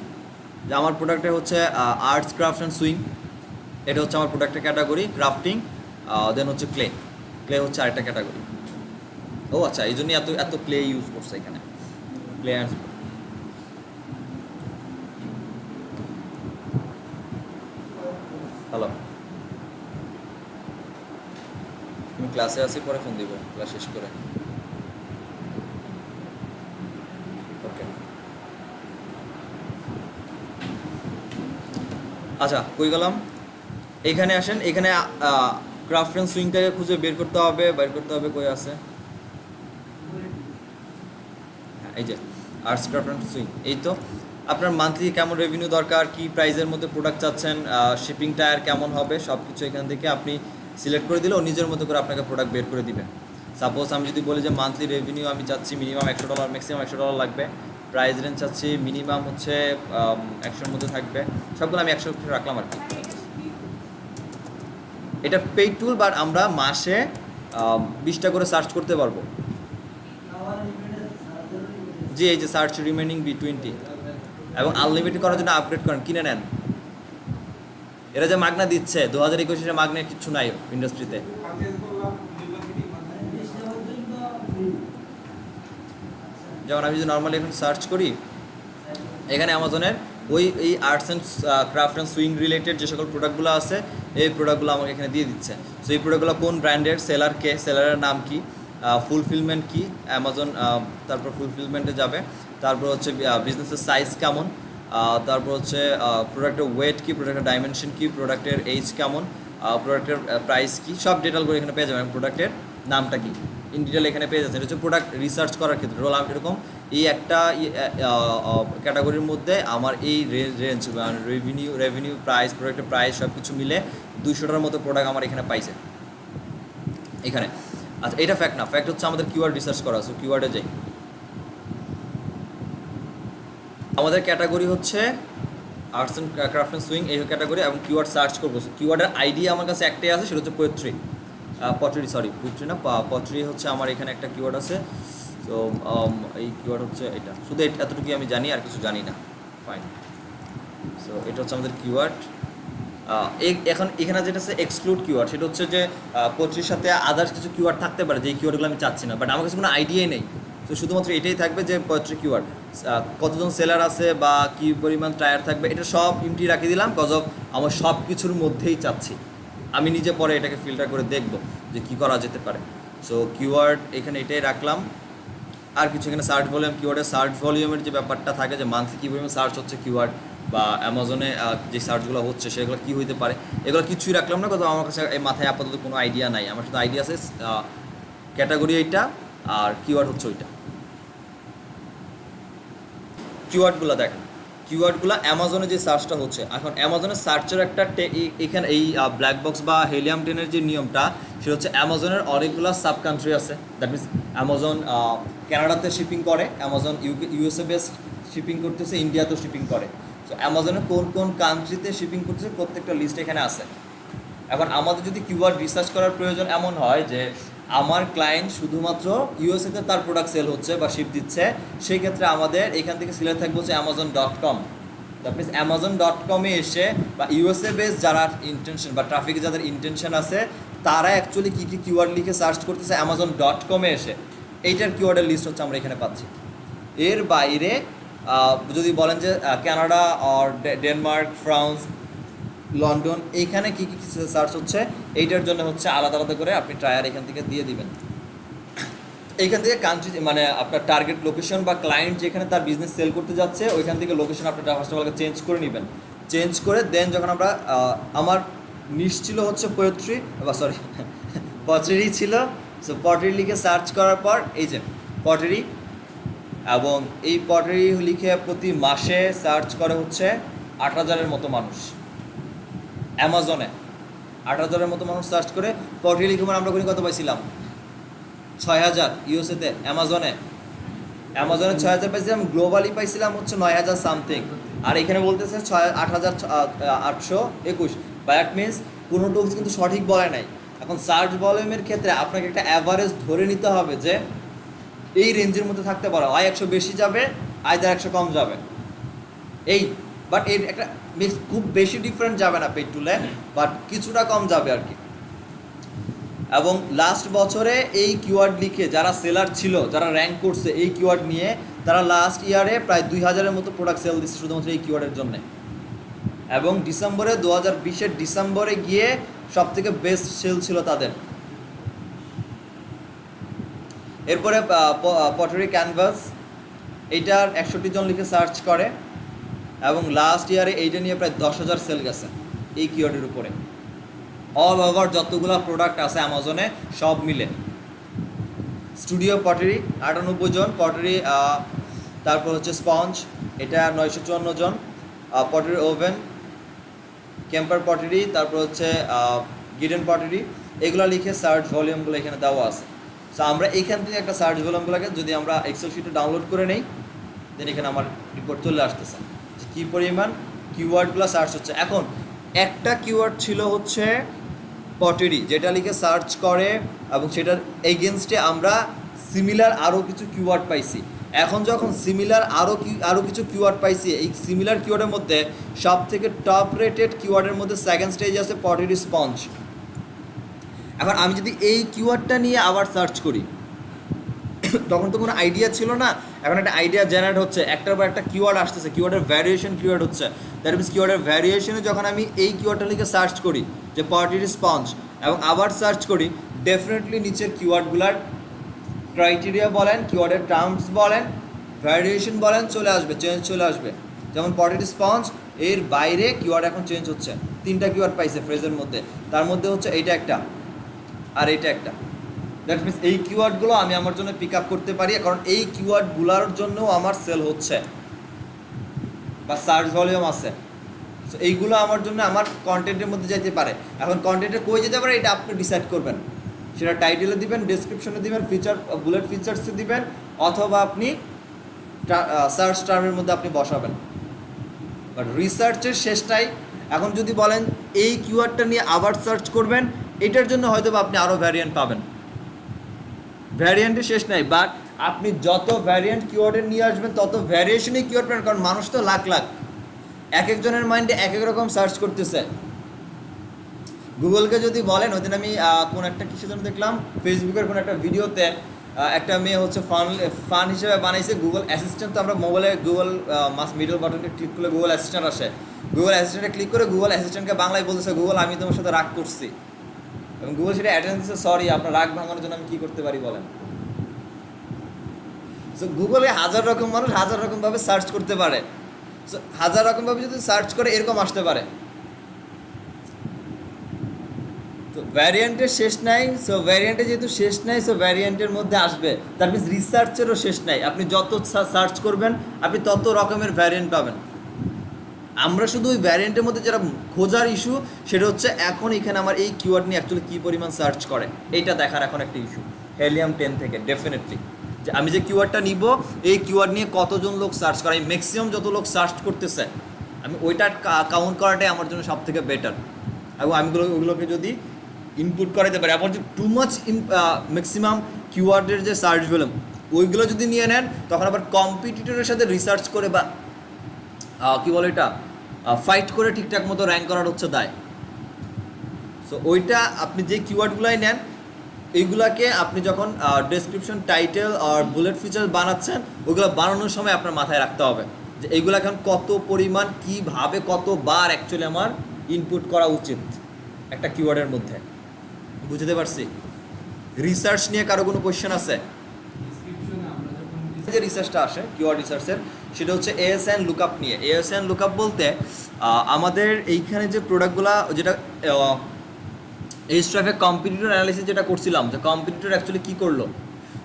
যে আমার প্রোডাক্টে হচ্ছে আর্টস ক্রাফট অ্যান্ড সুইং, এটা হচ্ছে আমার প্রোডাক্টের ক্যাটাগরি। ক্রাফটিং, দেন হচ্ছে ক্লে, ক্লে হচ্ছে আরেকটা ক্যাটাগরি। ও আচ্ছা, এই জন্যই এত এত ক্লে ইউজ করছে এখানে, ক্লে অ্যান্ড। হ্যালো, আমি ক্লাসে আছি, পরে ফোন দিব ক্লাস শেষ করে। ওকে, আচ্ছা কই গেলাম? এখানে আসেন, এখানে ক্রাফট অ্যান্ড সুইংটাকে খুঁজে বের করতে হবে কই আছে। হ্যাঁ, এই যে আর্টস ক্রাফট অ্যান্ড সুইং, এই তো। আপনার মান্থলি কেমন রেভিনিউ দরকার, কি প্রাইসের মধ্যে প্রোডাক্ট চাচ্ছেন, শিপিং টায়ার কেমন হবে, সব কিছু এখান থেকে আপনি সিলেক্ট করে দিলে ও নিজের মতো করে আপনাকে প্রোডাক্ট বের করে দিবে। সাপোজ আমি যদি বলি যে মান্থলি রেভিনিউ আমি চাচ্ছি মিনিমাম $100, ম্যাক্সিমাম $100 লাগবে, প্রাইস রেঞ্জ চাচ্ছি মিনিমাম হচ্ছে 100-র মধ্যে থাকবে, সবগুলো আমি 100 রাখলাম আর কি। এটা পেইড টুল, বাট আমরা মাসে 20টা করে সার্চ করতে পারবো। জি, এই যে সার্চ রিমেনিং B20, এবং আনলিমিটেড করার জন্য আপগ্রেড করেন, কিনে নেন। এরা যে মাগনা দিচ্ছে 2021-এ, মাগনার কিছু নাই ইন্ডাস্ট্রিতে। যেমন আমি যদি নর্মালি এখন সার্চ করি, এখানে অ্যামাজনের এই arts and craft and swing related যে সকল প্রোডাক্টগুলো আছে, এই প্রোডাক্টগুলো আমাকে এখানে দিয়ে দিচ্ছে। সো এই প্রোডাক্টগুলো কোন ব্র্যান্ডের, সেলারকে, সেলারের নাম কি, ফুলফিলমেন্ট কি, অ্যামাজন, তারপর ফুলফিলমেন্টে যাবে, তারপর হচ্ছে বিজনেসের সাইজ কেমন, তারপর হচ্ছে প্রোডাক্টের ওয়েট কি, প্রোডাক্টের ডাইমেনশন কি, প্রোডাক্টের এইজ কেমন, প্রোডাক্টের প্রাইস কি, সব ডিটেলগুলো এখানে পেয়ে যাবেন। প্রোডাক্টের নামটা কি ইন ডিটেল এখানে পেয়ে যাচ্ছে। এটা হচ্ছে প্রোডাক্ট রিসার্চ করার ক্ষেত্রে রোল এরকম এই একটা ক্যাটাগরির মধ্যে আমার এই রেঞ্জ রেভিনিউ প্রাইস, প্রোডাক্টের প্রাইস সব কিছু মিলে 200টার মতো প্রোডাক্ট আমার এখানে পাইছে এখানে। আচ্ছা, এটা ফ্যাক্ট না, ফ্যাক্ট হচ্ছে আমাদের কিওয়ার্ড রিসার্চ করা। সো কিওয়ার্ডে যাই, আমাদের ক্যাটাগরি হচ্ছে arts and craft and swing, এই ক্যাটাগরি, এবং কিওয়ার্ড সার্চ করবো। কিওয়ার্ডের আইডি আমার কাছে একটাই আছে, সেটা হচ্ছে পোয়েট্রি, পোয়েট্রি না, পট্রি হচ্ছে আমার এখানে একটা কিওয়ার্ড আছে। তো এই কিওয়ার্ড হচ্ছে এটা, শুধু এতটুকুই আমি জানি, আর কিছু জানি না। ফাইন, সো এটা হচ্ছে আমাদের কিওয়ার্ড। এখন এখানে যেটা আছে এক্সক্লুড কিওয়ার্ড, সেটা হচ্ছে যে পোয়েট্রির সাথে আদার্স কিছু কিওয়ার্ড থাকতে পারে, যে কিওয়ার্ডগুলো আমি চাচ্ছি না, বাট আমার কাছে কোনো আইডিয়াই নেই। তো শুধুমাত্র এটাই থাকবে যে পোয়েট্রি কিওয়ার্ড, কতজন সেলার আছে বা কী পরিমাণ টায়ার থাকবে, এটা সব ইমটি রাখিয়ে দিলাম, কজ অফ আমার সব কিছুর মধ্যেই চাচ্ছি। আমি নিজে পরে এটাকে ফিল্টার করে দেখব যে কী করা যেতে পারে। সো কিওয়ার্ড এখানে এটাই রাখলাম। আর কিছু এখানে সার্চ ভলিউম, কিওয়ার্ডের সার্চ ভলিউমের যে ব্যাপারটা থাকে, যে মান্থলি কী পরিমাণ সার্চ হচ্ছে কিওয়ার্ড, বা অ্যামাজনে যে সার্চগুলো হচ্ছে সেগুলো কী হইতে পারে, এগুলো কিছুই রাখলাম না, কথা আমার কাছে এই মাথায় আপাতত কোনো আইডিয়া নাই। আমার শুধু আইডিয়া আছে ক্যাটাগরি এইটা, আর কিওয়ার্ড হচ্ছে ওইটা। কিওয়ার্ডগুলো দেখেন, কিওয়ার্ডগুলো অ্যামাজনে যে সার্চটা হচ্ছে, এখন অ্যামাজনের সার্চের একটা এখানে এই ব্ল্যাক বক্স বা হেলিয়াম 10-এর যে নিয়মটা, সেটা হচ্ছে অ্যামাজনের অনেকগুলো সাব কান্ট্রি আছে। দ্যাট মিনস অ্যামাজন কানাডাতে শিপিং করে, অ্যামাজন ইউএসএ বেসড শিপিং করতেছে, ইন্ডিয়াতেও শিপিং করে। তো অ্যামাজনের কোন কোন কান্ট্রিতে শিপিং করতেছে প্রত্যেকটা লিস্ট এখানে আছে। এখন আমাদের যদি কিওয়ার্ড রিসার্চ করার প্রয়োজন এমন হয় যে আমার ক্লায়েন্ট শুধুমাত্র ইউএসএতে তার প্রোডাক্ট সেল হচ্ছে বা শিপ দিচ্ছে, সেই ক্ষেত্রে আমাদের এখান থেকে সিলেক্ট থাকবে হচ্ছে Amazon.com। দ্যাট মিনস Amazon.com-এ এসে, বা ইউএসএ বেস যারা ইন্টেনশন বা ট্রাফিকে যাদের ইন্টেনশন আছে, তারা অ্যাকচুয়ালি কী কী কিওয়ার্ড লিখে সার্চ করতেছে Amazon.com-এ এসে, এইটার কিওয়ার্ডের লিস্ট হচ্ছে আমরা এখানে পাচ্ছি। এর বাইরে যদি বলেন যে কানাডা আর ডেনমার্ক, ফ্রান্স, লন্ডন, এইখানে কী কী সার্চ হচ্ছে, এইটার জন্য হচ্ছে আলাদা আলাদা করে আপনি ট্রায়ার এখান থেকে দিয়ে দিবেন। এইখান থেকে কান্ট্রি, মানে আপনার টার্গেট লোকেশন বা ক্লায়েন্ট যেখানে তার বিজনেস সেল করতে যাচ্ছে, ওইখান থেকে লোকেশন আপনার ফার্স্ট অফ অল চেঞ্জ করে নেবেন। চেঞ্জ করে দেন যখন আমরা আমার নিশ ছিল হচ্ছে পোয়েট্রি, বা সরি পটারি ছিল। সো পটারি লিখে সার্চ করার পর এই যে পটারি, এবং এই পটারি লিখে প্রতি মাসে সার্চ করে হচ্ছে 8,000-এর মতো মানুষ অ্যামাজনে। 8,000-এর মতো মানুষ সার্চ করে পটারি লিখে আমরা ওখানে কত পাইছিলাম? 6,000 ইউএসএতে। অ্যামাজনে 6,000 পাইছিলাম, গ্লোবালি পাইছিলাম হচ্ছে 9,000 সামথিং। আর এখানে বলতেছে 8,821। দ্যাট মিনস কোনো টুলস কিন্তু সঠিক বলে নাই। এখন সার্চ ভলিউমের ক্ষেত্রে আপনাকে একটা অ্যাভারেজ ধরে নিতে হবে যে এই রেঞ্জের মধ্যে থাকতে পারো, 100 বেশি যাবে, 100 কম যাবে। এই বাট এর একটা খুব বেশি ডিফারেন্ট যাবে না পেইড টুলে, বাট কিছুটা কম যাবে আর কি। এবং লাস্ট বছরে এই কিওয়ার্ড লিখে যারা সেলার ছিল, যারা র্যাঙ্ক করছে এই কিওয়ার্ড নিয়ে, তারা লাস্ট ইয়ারে প্রায় 2000-এর মতো প্রোডাক্ট সেল দিচ্ছে শুধুমাত্র এই কিওয়ার্ডের জন্য। এবং ডিসেম্বরে 2020-এর ডিসেম্বরে গিয়ে সব থেকে বেস্ট সেল ছিল তাদের। এরপরে পটারি ক্যানভাস, এইটার 61 জন লিখে সার্চ করে এবং লাস্ট ইয়ারে এইটা নিয়ে প্রায় 10,000 সেল গেছে এই কিওয়ার্ডের উপরে। অল ওভার যতগুলো প্রোডাক্ট আছে অ্যামাজনে সব মিলে। স্টুডিও পটারি 98 জন, পটারি তারপর হচ্ছে স্পঞ্জ, এটা 954 জন, পটারি ওভেন, ক্যাম্পার পটারি, তারপর হচ্ছে গিডেন পটারি, এগুলো লিখে সার্চ ভলিউমগুলো এখানে দেওয়া আছে। সো আমরা এইখান থেকে একটা সার্চ ভলিউমগুলোকে যদি আমরা এক্সেল শিটে ডাউনলোড করে নেই, দেন এখানে আমার রিপোর্ট চলে আসতেছে যে কী পরিমাণ কিওয়ার্ডগুলো সার্চ হচ্ছে। এখন একটা কিওয়ার্ড ছিল হচ্ছে পটারি, যেটা লিখে সার্চ করে এবং সেটার এগেনস্টে আমরা সিমিলার আরও কিছু কিওয়ার্ড পাইছি। এখন যখন সিমিলার আরও কিছু কিওয়ার্ড পাইছি, এই সিমিলার কিওয়ার্ডের মধ্যে সব থেকে টপ রেটেড কিওয়ার্ডের মধ্যে সেকেন্ড স্টেজে আছে পটারি স্পঞ্জ। এখন আমি যদি এই কিওয়ার্ডটা নিয়ে আবার সার্চ করি, তখন তো কোনো আইডিয়া ছিল না, এখন একটা আইডিয়া জেনারেট হচ্ছে, একটার পর একটা কিওয়ার্ড আসতেছে, কিওয়ার্ডের ভ্যারিয়েশন ক্রিয়েট হচ্ছে। দ্যাট মিনস কিওয়ার্ডের ভ্যারিয়েশনে যখন আমি এই কিওয়ার্ডটা লিখে সার্চ করি যে পটারি স্পঞ্জ এবং আবার সার্চ করি, ডেফিনেটলি নিচের কিওয়ার্ডগুলার ক্রাইটেরিয়া বলেন, কিওয়ার্ডের টার্মস বলেন, ভ্যারিয়েশন বলেন, চলে আসবে, চেঞ্জ চলে আসবে। যেমন পটারি স্পঞ্জ এর বাইরে কিওয়ার্ড এখন চেঞ্জ হচ্ছে, 3টা কিওয়ার্ড পাইছে ফ্রেজের মধ্যে, তার মধ্যে হচ্ছে এইটা একটা আর এইটা একটা। দ্যাট মিনস এই কিওয়ার্ডগুলো আমি আমার জন্য পিক আপ করতে পারি, কারণ এই কিওয়ার্ডগুলোর জন্যও আমার সেল হচ্ছে বা সার্চ ভলিউম আছে। সো এইগুলো আমার জন্য আমার কন্টেন্টের মধ্যে যেতে পারে। এখন কন্টেন্টে কই যেতে পারে এটা আপনি ডিসাইড করবেন, সেটা টাইটেলে দিবেন, ডেসক্রিপশনে দিবেন, ফিচার বুলেট ফিচার্সে দিবেন, অথবা আপনি সার্চ টার্মের মধ্যে আপনি বসাবেন। বাট রিসার্চের শেষটাই, এখন যদি বলেন এই কিওয়ার্ডটা নিয়ে আবার সার্চ করবেন, এটার জন্য হয়তো বা আপনি আরও ভ্যারিয়েন্ট পাবেন, ভ্যারিয়েন্টের শেষ নাই। বাট আপনি যত ভ্যারিয়েন্ট কিওয়ার্ডের নিয়ে আসবেন তত ভ্যারিয়েশনই কিওয়ার্ড পাবেন, কারণ মানুষ তো লাখ লাখ, এক একজনের মাইন্ডে এক এক রকম সার্চ করতেছে। গুগলকে যদি বলেন, ওই দিন আমি কোন একটা কিসের জন্য দেখলাম, ফেসবুকের কোনো একটা ভিডিওতে একটা মেয়ে হচ্ছে ফান হিসেবে বানাইছে গুগল অ্যাসিস্ট্যান্ট। তো আমরা মোবাইলে গুগল মিডল বাটনটা ক্লিক করলে গুগল অ্যাসিস্ট্যান্ট আসে, গুগল অ্যাসিস্ট্যান্টে ক্লিক করে গুগল অ্যাসিস্ট্যান্টকে বাংলায় বলতেছে, গুগল আমি তোমার সাথে রাগ করছি, এবং গুগল সেটা অ্যাটেন্ড দিচ্ছে, সরি আপনার রাগ ভাঙানোর জন্য আমি কী করতে পারি বলেন। সো গুগলে হাজার রকম মানুষ হাজার রকমভাবে সার্চ করতে পারে। সো হাজার রকমভাবে যদি সার্চ করে এরকম আসতে পারে। তো ভ্যারিয়েন্টের শেষ নাই। সো ভ্যারিয়েন্টে যেহেতু শেষ নাই, সো ভ্যারিয়েন্টের মধ্যে আসবে, তার মিনস রিসার্চেরও শেষ নাই। আপনি যত সার্চ করবেন আপনি তত রকমের ভ্যারিয়েন্ট পাবেন। আমরা শুধু ওই ভ্যারিয়েন্টের মধ্যে যেটা খোঁজার ইস্যু, সেটা হচ্ছে এখন এখানে আমার এই কিওয়ার্ড নিয়ে অ্যাকচুয়ালি কী পরিমাণ সার্চ করে, এইটা দেখার এখন একটা ইস্যু হেলিয়াম 10 থেকে। ডেফিনেটলি যে আমি যে কিওয়ার্ডটা নিব, এই কিওয়ার্ড নিয়ে কতজন লোক সার্চ করে, ম্যাক্সিমাম যত লোক সার্চ করতেছে, আমি ওইটার কাউন্ট করাটাই আমার জন্য সব থেকে বেটার। এবং আমি ওগুলোকে যদি ইনপুট করাইতে পারি, আবার যে টু মাচ ম্যাক্সিমাম কিওয়ার্ডের যে সার্চ ভলিউম ওইগুলো যদি নিয়ে নেন, তখন আবার কম্পিটিটরের সাথে রিসার্চ করে বা কী বলে এটা ফাইট করে ঠিকঠাক মতো র্যাঙ্ক করার হচ্ছে দায়। সো ওইটা আপনি যে কিওয়ার্ডগুলাই নেন, এইগুলাকে আপনি যখন ডেসক্রিপশন, টাইটেল আর বুলেট ফিচার বানাচ্ছেন, ওইগুলো বানানোর সময় আপনার মাথায় রাখতে হবে যে এইগুলো এখন কত পরিমাণ, কীভাবে, কতবার অ্যাকচুয়ালি আমার ইনপুট করা উচিত একটা কিওয়ার্ডের মধ্যে। বুঝতে পারছি? রিসার্চ নিয়ে কারো কোনো কোয়েশ্চেন আছে? যে রিসার্চটা আসে কিওয়ার্ড রিসার্চের, সেটা হচ্ছে এএসএন লুকআপ নিয়ে। এএসএন লুকআপ বলতে আমাদের এইখানে যে প্রোডাক্টগুলো, যেটা এইচট্রাফে কম্পিটিটর অ্যানালিসিস যেটা করছিলাম, যে কম্পিটিটর অ্যাকচুয়ালি কী করলো।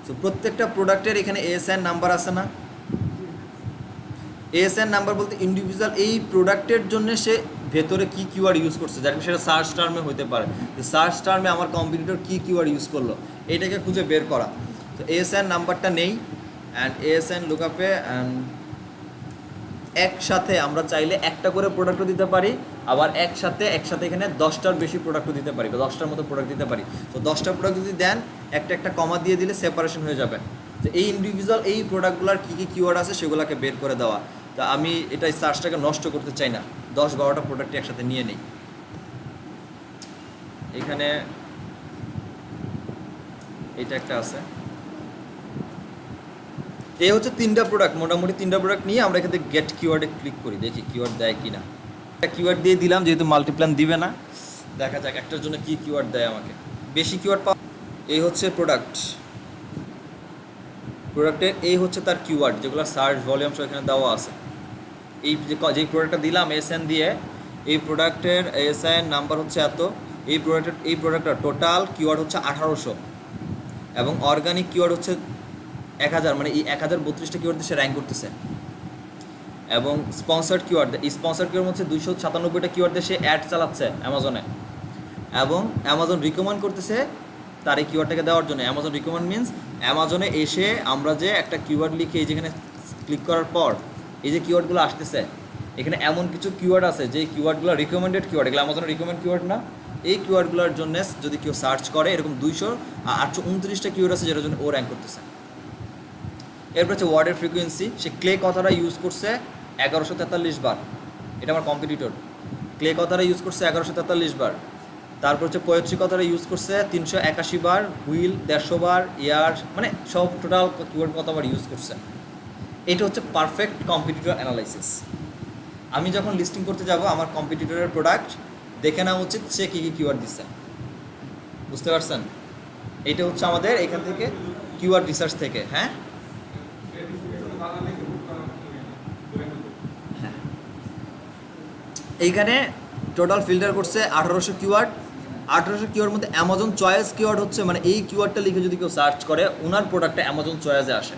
সো প্রত্যেকটা প্রোডাক্টের এখানে এএসএন নাম্বার আছে না? এএসএন নাম্বার বলতে ইন্ডিভিজুয়াল এই প্রোডাক্টের জন্য সে ভেতরে কী কিওয়ার্ড ইউজ করছে, যার সেটা সার্চ টার্মে হতে পারে, যে সার্চ টার্মে আমার কম্পিটিটর কী কিওয়ার্ড ইউজ করলো, এটাকে খুঁজে বের করা। তো এএসএন নাম্বারটা নেই, অ্যান্ড এএসএন লুকআপে একসাথে আমরা চাইলে একটা করে প্রোডাক্টও দিতে পারি, আবার একসাথে এখানে 10টার বেশি প্রোডাক্টও দিতে পারি, বা 10টার মতো প্রোডাক্ট দিতে পারি। তো 10টা প্রোডাক্ট যদি দেন, একটা কমা দিয়ে দিলে সেপারেশন হয়ে যাবে, যে এই ইন্ডিভিজুয়াল এই প্রোডাক্টগুলোর কী কী কিওয়ার্ড আছে সেগুলোকে বের করে দেওয়া। তা আমি এটা সার্চটাকে নষ্ট করতে চাই না, 10-12টা প্রোডাক্ট একসাথে নিয়ে নিই। এখানে এটা একটা আছে, এই হচ্ছে 3টা প্রোডাক্ট, মোটামুটি 3টা প্রোডাক্ট নিয়ে আমরা এখান থেকে গেট কিওয়ার্ডে ক্লিক করি, দেখি কিওয়ার্ড দেয় কি না। একটা কিওয়ার্ড দিয়ে দিলাম, যেহেতু মাল্টিপ্ল্যান দিবে না, দেখা যাক একটার জন্য কি কিওয়ার্ড দেয় আমাকে। বেশি কিওয়ার্ড পাওয়া, এই হচ্ছে প্রোডাক্টের এই হচ্ছে তার কিওয়ার্ড, যেগুলো সার্চ ভলিউম সহ এখানে দেওয়া আছে। এই যে প্রোডাক্টটা দিলাম এসএন দিয়ে, এই প্রোডাক্টের এসএন নাম্বার হচ্ছে এত, এই প্রোডাক্টটার টোটাল কিওয়ার্ড হচ্ছে 1800 এবং অর্গানিক কিওয়ার্ড হচ্ছে 1000, মানে এই 1032টা কিওয়ার্ড দিয়ে সে র্যাঙ্ক করতেছে। এবং স্পন্সার্ড কিওয়ার্ড, এই স্পন্সার্ড কিওয়ার্ড হচ্ছে 297টা কিওয়ার্ড দিয়ে সে অ্যাড চালাচ্ছে অ্যামাজনে, এবং অ্যামাজন রিকমেন্ড করতেছে তার এই কিওয়ার্ডটাকে দেওয়ার জন্য। অ্যামাজন রিকমেন্ড মিনস অ্যামাজনে এসে আমরা যে একটা কিওয়ার্ড লিখে এই যেখানে ক্লিক করার পর এই যে কিওয়ার্ডগুলো আসতেছে, এখানে এমন কিছু কিওয়ার্ড আছে যে কিওয়ার্ডগুলো রিকমেন্ডেড কিওয়ার্ড, এগুলো অ্যামাজনের রিকমেন্ড কিওয়ার্ড না। এই কিওয়ার্ডগুলোর জন্য যদি কেউ সার্চ করে, এরকম 829টা কিওয়ার্ড আছে যেটার জন্য ও র্যাঙ্ক করতেছে। এরপর হচ্ছে ওয়ার্ডের ফ্রিকোয়েন্সি, সে ক্লে কথাটা ইউজ করছে 1143 বার, এটা আমার কম্পিটিটর। ক্লে কথাটা ইউজ করছে 1143 বার। তারপর হচ্ছে পোয়েট্রি কথাটা ইউজ করছে 381 বার, হুইল 150 বার, ইয়ার, মানে সব টোটাল কিওয়ার্ড কতবার ইউজ করছে। এটা হচ্ছে পারফেক্ট কম্পিটিটর অ্যানালাইসিস। আমি যখন লিস্টিং করতে যাব আমার কম্পিটিটরের প্রোডাক্ট দেখে নেওয়া উচিত সে কী কী কিওয়ার্ড দিচ্ছে, বুঝতে পারছেন? এটা হচ্ছে আমাদের এখান থেকে কিওয়ার্ড রিসার্চ থেকে। হ্যাঁ, এইখানে টোটাল ফিল্টার করছে 1800 কিওয়ার্ড। 1800 কিওয়ার্ড মধ্যে অ্যামাজন চয়েস কিওয়ার্ড হচ্ছে, মানে এই কিওয়ার্ডটা লিখে যদি কেউ সার্চ করে ওনার প্রোডাক্টটা অ্যামাজন চয়েসে আসে।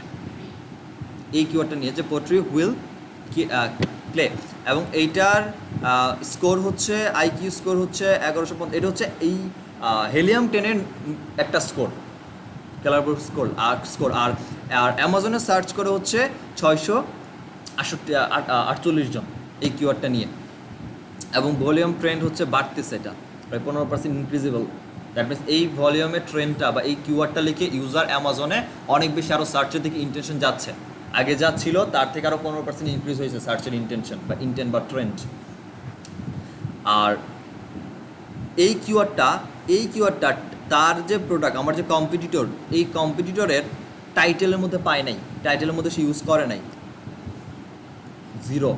এই কিওয়ার্ডটা নিয়েছে পোট্রি, হুইল, ক্লে, এবং এইটার স্কোর হচ্ছে আইকিউ স্কোর হচ্ছে 1150। এটা হচ্ছে এই হেলিয়াম 10-এর একটা স্কোর, ক্যালারবোর্ড স্কোর। আর অ্যামাজনে সার্চ করে হচ্ছে 648 জন এই কিওয়ার্ডটা নিয়ে, এবং ভলিউম ট্রেন্ড হচ্ছে বাড়তেছে, এটা প্রায় 15% ইনক্রিজেবল। দ্যাট মিনস এই ভলিউমের ট্রেন্ডটা বা এই কিওয়ার্ডটা লিখে ইউজার অ্যামাজনে অনেক বেশি আরও সার্চের দিকে ইন্টেনশন যাচ্ছে, আগে যা ছিল তার থেকে আরও 15% ইনক্রিজ হয়েছে সার্চের ইন্টেনশন বা ইন্টেন্ট বা ট্রেন্ড। আর এই কিওয়ার্ডটা তার যে প্রোডাক্ট, আমার যে কম্পিটিটর, এই কম্পিটিটরের টাইটেলের মধ্যে পায় নাই, টাইটেলের মধ্যে সে ইউজ করে নাই, 0।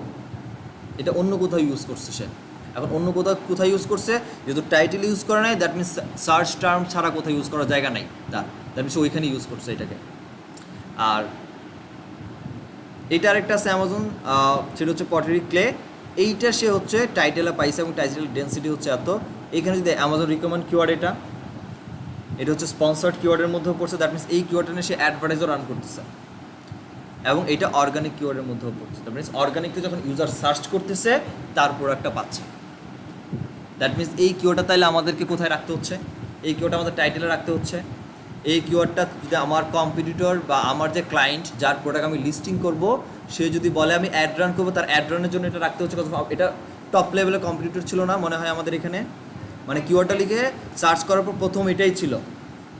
এটা অন্য কোথাও ইউজ করছে সে। এখন অন্য কোথায় ইউজ করছে, যেহেতু টাইটেল ইউজ করে নাই, দ্যাট মিনস সার্চ টার্ম ছাড়া কোথাও ইউজ করার জায়গা নাই তার, দ্যাট মিনস ওইখানে ইউজ করছে এটাকে। আর এইটা আরেকটা আছে অ্যামাজন, সেটা হচ্ছে পটারি ক্লে। এইটা সে হচ্ছে টাইটেলে পাইছে এবং টাইটেল ডেন্সিটি হচ্ছে এত। এইখানে যদি অ্যামাজন রিকমেন্ড কিওয়ার্ড, এটা হচ্ছে স্পন্সার্ড কিওয়ার্ডের মধ্যেও পড়ছে, দ্যাট মিনস এই কিওয়ার্ডটা নিয়ে সে অ্যাডভার্টাইজও রান করতেছে। এবং এটা অর্গানিক কিওয়ার্ডের মধ্যেও পড়ছে, দ্যাট মিনস অর্গানিককে যখন ইউজার সার্চ করতেছে তার প্রোডাক্টটা পাচ্ছে। দ্যাট মিনস এই কিওয়ার্ডটা তাইলে আমাদেরকে কোথায় রাখতে হচ্ছে, এই কিওয়ার্ডটা আমাদের টাইটেলে রাখতে হচ্ছে। এই কিওয়ার্ডটা যদি আমার কম্পিটিটর বা আমার যে ক্লায়েন্ট যার প্রোডাক্ট আমি লিস্টিং করব, সে যদি বলে আমি অ্যাড রান করবো, তার অ্যাড রানের জন্য এটা রাখতে হচ্ছে। এটা টপ লেভেলের কম্পিটিটর ছিল না মনে হয় আমাদের এখানে, মানে কিওয়ার্ডটা লিখে সার্চ করার পর প্রথম এটাই ছিল,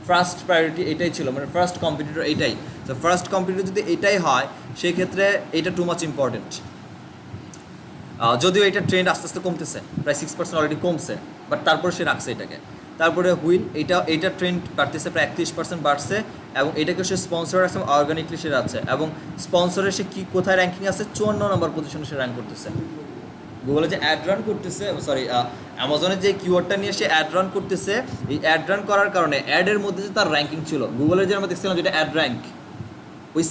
ফার্স্ট প্রায়োরিটি এটাই ছিল, মানে ফার্স্ট কম্পিটিটর এইটাই। তো ফার্স্ট কম্পিটিটর যদি এটাই হয়, সেই ক্ষেত্রে এটা টু মাচ ইম্পর্টেন্ট। যদিও এটা ট্রেন্ড আস্তে আস্তে কমতেছে, প্রায় 6% অলরেডি কমছে, বাট তারপরে সে রাখছে এটাকে। তারপরে হুইল, এইটা ট্রেন্ড বাড়তেছে, প্রায় 31% বাড়ছে, এবং এটাকে সে স্পন্সর রাখছে এবং অর্গানিকলি সে রাখছে। এবং স্পন্সরে সে কি কোথায় র্যাঙ্কিং আছে, 54 নম্বর পজিশনে সে র্যাঙ্ক করতেছে। গুগলে যে অ্যাড রান করতেছে, অ্যামাজনের যে কিওয়ার্ডটা নিয়ে সে অ্যাড রান করতেছে, এই অ্যাড রান করার কারণে অ্যাডের মধ্যে যে তার র্যাঙ্কিং ছিল, গুগলের যে আমরা দেখছিলাম যেটা অ্যাড র্যাঙ্ক, ওই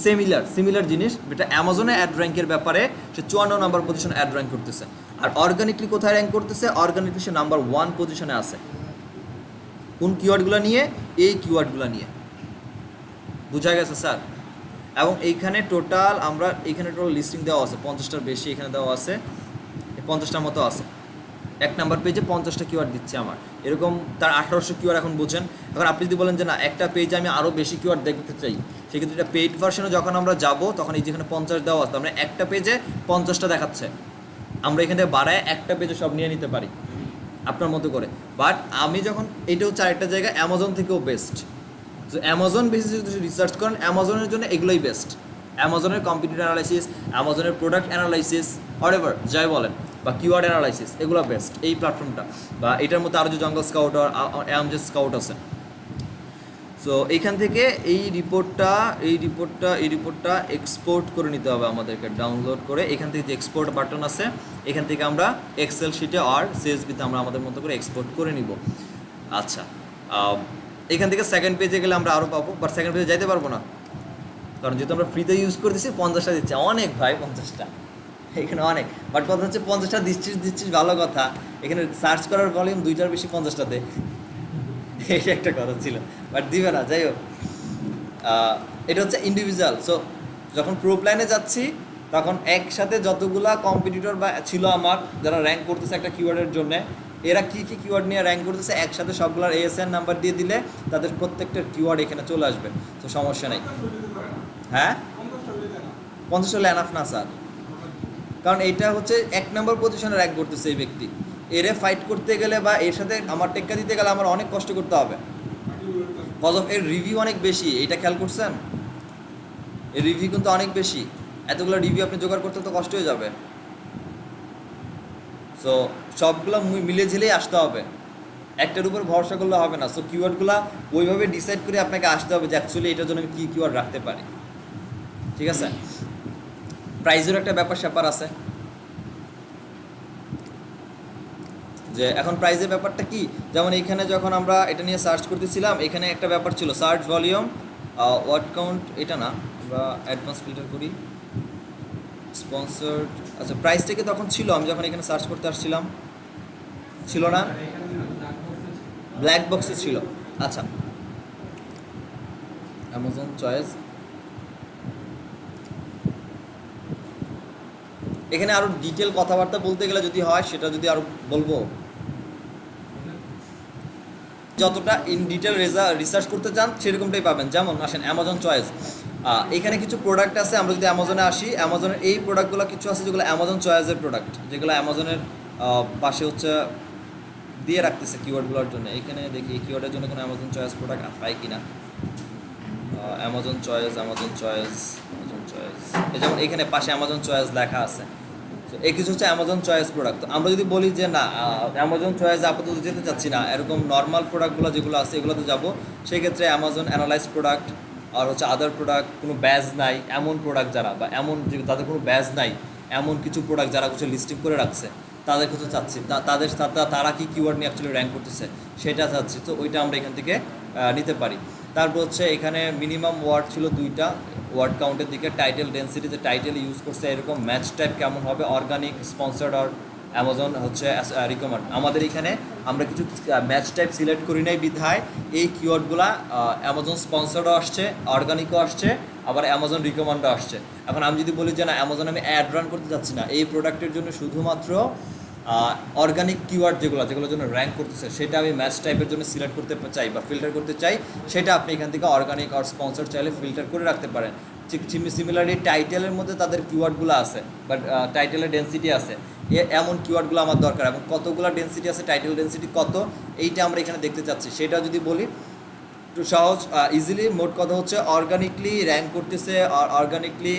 সিমিলার জিনিস, এটা অ্যামাজনে অ্যাড র্যাঙ্কের ব্যাপারে সে 54 নম্বর পজিশনে অ্যাড র্যাঙ্ক করতেছে। আর অর্গানিকলি কোথায় র্যাঙ্ক করতেছে, অর্গানিকলি সে নাম্বার 1 পজিশনে আছে। কোন কিওয়ার্ডগুলো নিয়ে, এই কিওয়ার্ডগুলো নিয়ে। বুঝা গেছে স্যার? এবং এইখানে টোটাল লিস্টিং দেওয়া আছে 50টার বেশি, এখানে দেওয়া আছে 50টার মতো আছে। 1 নাম্বার পেজে 50টা কিওয়ার্ড দিচ্ছে আমার, এরকম তার 1800 কিওয়ার্ড। এখন বুঝেন, এখন আপনি যদি বলেন যে না একটা পেজে আমি আরও বেশি কিওয়ার্ড দেখতে চাই, সেক্ষেত্রে এটা পেইড ভার্সনে যখন আমরা যাব, তখন এই যেখানে 50 দেওয়া আছে, আমরা একটা পেজে 50টা দেখাচ্ছে, আমরা এখানে বাড়ায় একটা পেজে সব নিয়ে নিতে পারি আপনার মতো করে। বাট আমি যখন, এটা হচ্ছে আরেকটা জায়গা, অ্যামাজন থেকেও বেস্ট। তো অ্যামাজন বেসিসে যদি রিসার্চ করেন, অ্যামাজনের জন্য এগুলোই বেস্ট। অ্যামাজনের কম্পিটিটর অ্যানালাইসিস, অ্যামাজনের প্রোডাক্ট অ্যানালাইসিস, অরেভার যাই বলেন, বা কিওয়ার্ড অ্যানালাইসিস, এগুলো বেস্ট এই প্ল্যাটফর্মটা। বা এটার মধ্যে আরও যে জঙ্গল স্কাউট আর অ্যামজেস স্কাউট আছে। সো এইখান থেকে এই রিপোর্টটা এক্সপোর্ট করে নিতে হবে আমাদেরকে, ডাউনলোড করে এখান থেকে যে এক্সপোর্ট বাটন আছে এখান থেকে আমরা এক্সেল শিটে আর সিএসভিতে আমরা আমাদের মতো করে এক্সপোর্ট করে নিব। আচ্ছা, এখান থেকে সেকেন্ড পেজে গেলে আমরা আরও পাবো, বাট সেকেন্ড পেজে যাইতে পারবো না, কারণ যেহেতু আমরা ফ্রিতে ইউজ করতেছি 50টা দিচ্ছে, অনেক ভাই 50টা, এখানে অনেক। বাট কথা হচ্ছে 50টা দিচ্ছিস ভালো কথা, এখানে সার্চ করার ভলিউম 2টার বেশি 50টাতে, এটা একটা কথা ছিল, বাট দিবে না। যাই হোক, এটা হচ্ছে ইন্ডিভিজুয়াল। সো যখন প্রো প্ল্যানে যাচ্ছি তখন একসাথে যতগুলা কম্পিটিটর বা ছিল আমার যারা র্যাঙ্ক করতেছে একটা কিওয়ার্ডের জন্য, এরা কী কী কিওয়ার্ড নিয়ে র্যাঙ্ক করতেছে একসাথে সবগুলোর এএসএন নাম্বার দিয়ে দিলে তাদের প্রত্যেকটার কিওয়ার্ড এখানে চলে আসবে। তো সমস্যা নেই। হ্যাঁ, 50 হলে এনাফ না স্যার, কারণ এইটা হচ্ছে 1 নম্বর পজিশনে র্যাঙ্ক করতেছে এই ব্যক্তি। এরে ফাইট করতে গেলে বা এর সাথে আমার টেক্কা দিতে গেলে আমার অনেক কষ্ট করতে হবে, কজ অফ এর রিভিউ অনেক বেশি। এটা খেয়াল করছেন, এর রিভিউ কিন্তু অনেক বেশি, এতগুলো রিভিউ আপনি জোগাড় করতে তো কষ্ট হয়ে যাবে। সো সবগুলো মিলে ঝিলেই আসতে হবে, একটার উপর ভরসা করলে হবে না। সো কিওয়ার্ডগুলো ওইভাবে ডিসাইড করে আপনাকে আসতে হবে যে অ্যাকচুয়ালি এটার জন্য আমি কী কিওয়ার্ড রাখতে পারি। ঠিক আছে, প্রাইজের একটা ব্যাপার স্যাপার আছে, যে এখন প্রাইজের ব্যাপারটা কি, যেমন এইখানে যখন আমরা এটা নিয়ে সার্চ করতেছিলাম এখানে একটা ব্যাপার ছিল সার্চ ভলিউম ওয়ার্ড কাউন্ট, এটা না, আমরা অ্যাডভান্স ফিল্টার করি স্পন্সর্ড। আচ্ছা, প্রাইসটা কি তখন ছিল আমি যখন এখানে সার্চ করতে আসছিলাম? ছিল না, ব্ল্যাক বক্সে ছিল। আচ্ছা, অ্যামাজন চয়েস, এখানে আরও ডিটেল কথাবার্তা বলতে গেলে যদি হয় সেটা যদি আরও বলবো, যতটা ইন ডিটেল রিসার্চ করতে চান সেরকমটাই পাবেন। যেমন আসেন অ্যামাজন চয়েস, এখানে কিছু প্রোডাক্ট আছে, আমরা যদি অ্যামাজনে আসি, অ্যামাজনের এই প্রোডাক্টগুলো কিছু আছে যেগুলো অ্যামাজন চয়েসের প্রোডাক্ট, যেগুলো অ্যামাজনের পাশে হচ্ছে দিয়ে রাখতেছে কিওয়ার্ডগুলোর জন্য। এখানে দেখি এই কিওয়ার্ডের জন্য কোনো অ্যামাজন চয়েস প্রোডাক্ট পাই কিনা। অ্যামাজন চয়েস এই যেমন এখানে পাশে অ্যামাজন চয়েস লেখা আছে। তো এই কিছু হচ্ছে অ্যামাজন চয়েস প্রোডাক্ট। তো আমরা যদি বলি যে না অ্যামাজন চয়েস আপাতত যেতে চাচ্ছি না, এরকম নর্মাল প্রোডাক্টগুলো যেগুলো আছে এগুলোতে যাবো, সেক্ষেত্রে অ্যামাজন অ্যানালাইজ প্রোডাক্ট আর হচ্ছে আদার প্রোডাক্ট, কোনো ব্যাজ নাই এমন প্রোডাক্ট যারা, বা এমন যে তাদের কোনো ব্যাজ নাই এমন কিছু প্রোডাক্ট যারা কিছু লিস্টিং করে রাখছে তাদের কিছু চাচ্ছি, তাদের তারা কি কিওয়ার্ড নিয়ে অ্যাকচুয়ালি র্যাঙ্ক করতেছে সেটা চাচ্ছি। তো ওইটা আমরা এখান থেকে নিতে পারি। তারপর হচ্ছে এখানে মিনিমাম ওয়ার্ড ছিল 2টা, ওয়ার্ড কাউন্টের দিকে টাইটেল ডেন্সিটিতে টাইটেল ইউজ করছে এরকম, ম্যাচ টাইপ কেমন হবে, অর্গানিক, স্পন্সার্ড আর অ্যামাজন হচ্ছে রিকমেন্ড। আমাদের এখানে আমরা কিছু ম্যাচ টাইপ সিলেক্ট করি নাই বিধায় এই কিওয়ার্ডগুলা অ্যামাজন স্পন্সার্ডও আসছে, অর্গানিকও আসছে, আবার অ্যামাজন রিকমেন্ডও আসছে। এখন আমি যদি বলি যে না অ্যামাজন আমি অ্যাড রান করতে চাচ্ছি না, এই প্রোডাক্টের জন্য শুধুমাত্র অর্গানিক কিওয়ার্ড যেগুলোর জন্য র্যাঙ্ক করতেছে সেটা আমি ম্যাচ টাইপের জন্য সিলেক্ট করতে চাই বা ফিল্টার করতে চাই, সেটা আপনি এখান থেকে অর্গানিক আর স্পন্সর চাইলে ফিল্টার করে রাখতে পারেন। সিমিলারলি টাইটেলের মধ্যে তাদের কিওয়ার্ডগুলো আছে, বাট টাইটেলের ডেন্সিটি আছে, এমন কিওয়ার্ডগুলো আমার দরকার, এবং কতগুলো ডেন্সিটি আছে, টাইটেল ডেন্সিটি কত, এইটা আমরা এখানে দেখতে চাচ্ছি। সেটা যদি বলি একটু সহজ ইজিলি, মোট কথা হচ্ছে অর্গানিকলি র্যাঙ্ক করতেছে আর অর্গানিকলি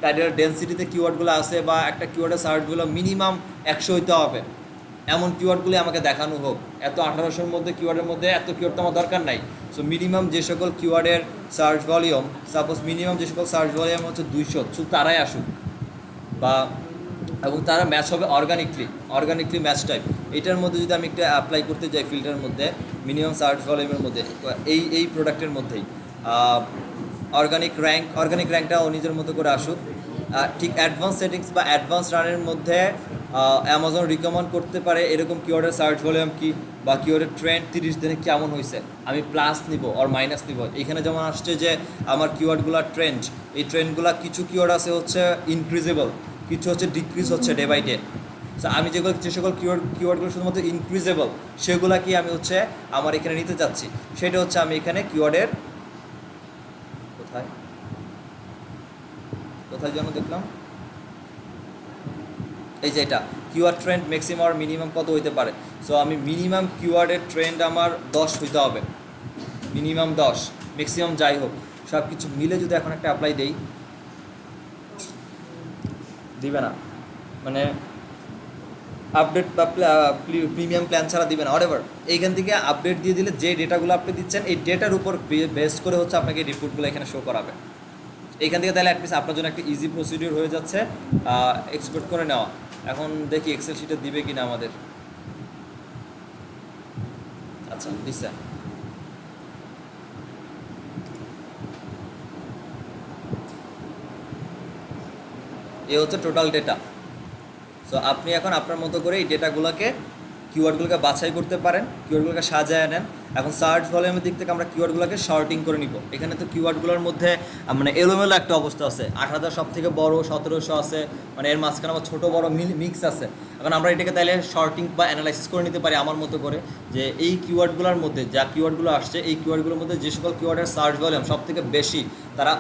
টাইটেল ডেন্সিটিতে কিওয়ার্ডগুলো আছে, বা একটা কিওয়ার্ডের সার্চগুলো মিনিমাম 100 হইতে হবে, এমন কিওয়ার্ডগুলি আমাকে দেখানো হোক। এত 1800-র মধ্যে কিওয়ার্ডের মধ্যে এত কিওয়ার্ড তো আমার দরকার নাই। সো মিনিমাম যে সকল কিওয়ার্ডের সার্চ ভলিউম, সাপোজ মিনিমাম যে সকল সার্চ ভলিউম হচ্ছে 200, শুধু তারাই আসুক, বা এবং তারা ম্যাচ হবে অর্গানিকলি ম্যাচ টাইপ। এটার মধ্যে যদি আমি একটা অ্যাপ্লাই করতে যাই ফিল্টারের মধ্যে মিনিমাম সার্চ ভলিউমের মধ্যে এই প্রোডাক্টের মধ্যেই অর্গানিক র্যাঙ্কটাও নিজের মতো করে আসুক। ঠিক অ্যাডভান্স সেটিংস বা অ্যাডভান্স রানের মধ্যে অ্যামাজন রিকমেন্ড করতে পারে এরকম কিওয়ার্ডের সার্চ ভলিউম কি, বা কিওয়ার্ডের ট্রেন্ড 30 দিনে কেমন হয়েছে, আমি প্লাস নিব আর মাইনাস নিব। এখানে যেমন আসছে যে আমার কিওয়ার্ডগুলোর ট্রেন্ড, এই ট্রেন্ডগুলো কিছু কিওয়ার্ড আছে হচ্ছে ইনক্রিজেবল, কিছু হচ্ছে ডিক্রিজ হচ্ছে ডে বাই ডে। সো আমি যে সকল কিওয়ার্ডগুলো শুধুমাত্র ইনক্রিজেবল সেগুলা কি আমি হচ্ছে আমার এখানে নিতে চাচ্ছি, সেটা হচ্ছে আমি এখানে কিওয়ার্ডের কোথায় যেন দেখলাম, এই যে এটা কিওয়ার্ড ট্রেন্ড ম্যাক্সিমাম আর মিনিমাম কত হইতে পারে। সো আমি মিনিমাম কিওয়ার্ডের ট্রেন্ড আমার 10 হইতে হবে, মিনিমাম 10, ম্যাক্সিমাম যাই হোক, সব কিছু মিলে যদি এখন একটা অ্যাপ্লাই দেই, দিবে না, মানে আপডেট বা প্রিমিয়াম প্ল্যান ছাড়া দিবে না হোয়াটএভার। এইখান থেকে আপডেট দিয়ে দিলে যে ডেটাগুলো আপনি দিচ্ছেন এই ডেটার উপর বেস করে হচ্ছে আপনাকে এই রিপোর্টগুলো এখানে শো করাবে। এইখান থেকে তাহলে অ্যাটলিস্ট আপনার জন্য একটা ইজি প্রসিডিউর হয়ে যাচ্ছে এক্সপোর্ট করে নেওয়া। এখন দেখি এক্সেল শিটে দিবে কিনা আমাদের। আচ্ছা দিচ্ছে। এ হচ্ছে টোটাল ডেটা। সো আপনি এখন আপনার মতো করে এই ডেটাগুলোকে কিওয়ার্ডগুলোকে বাছাই করতে পারেন, কিওয়ার্ডগুলোকে সাজায় নেন। এখন সার্চ ভলিউমের দিক থেকে আমরা কিওয়ার্ডগুলোকে শর্টিং করে নিব। এখানে তো কিওয়ার্ডগুলোর মধ্যে মানে এলোমেলো একটা অবস্থা আছে। ৮,০০০ সব থেকে বড়, ১৭০০ আছে, মানে এর মাঝখানে আবার ছোটো বড় মিক্স আছে। এখন আমরা এটাকে তাইলে শর্টিং বা অ্যানালাইসিস করে নিতে পারি আমার মতো করে, যে এই কিওয়ার্ডগুলোর মধ্যে যা কিওয়ার্ডগুলো আসছে এই কিওয়ার্ডগুলোর মধ্যে যে সকল কিওয়ার্ডের সার্চ ভলিউম সব থেকে বেশি তারা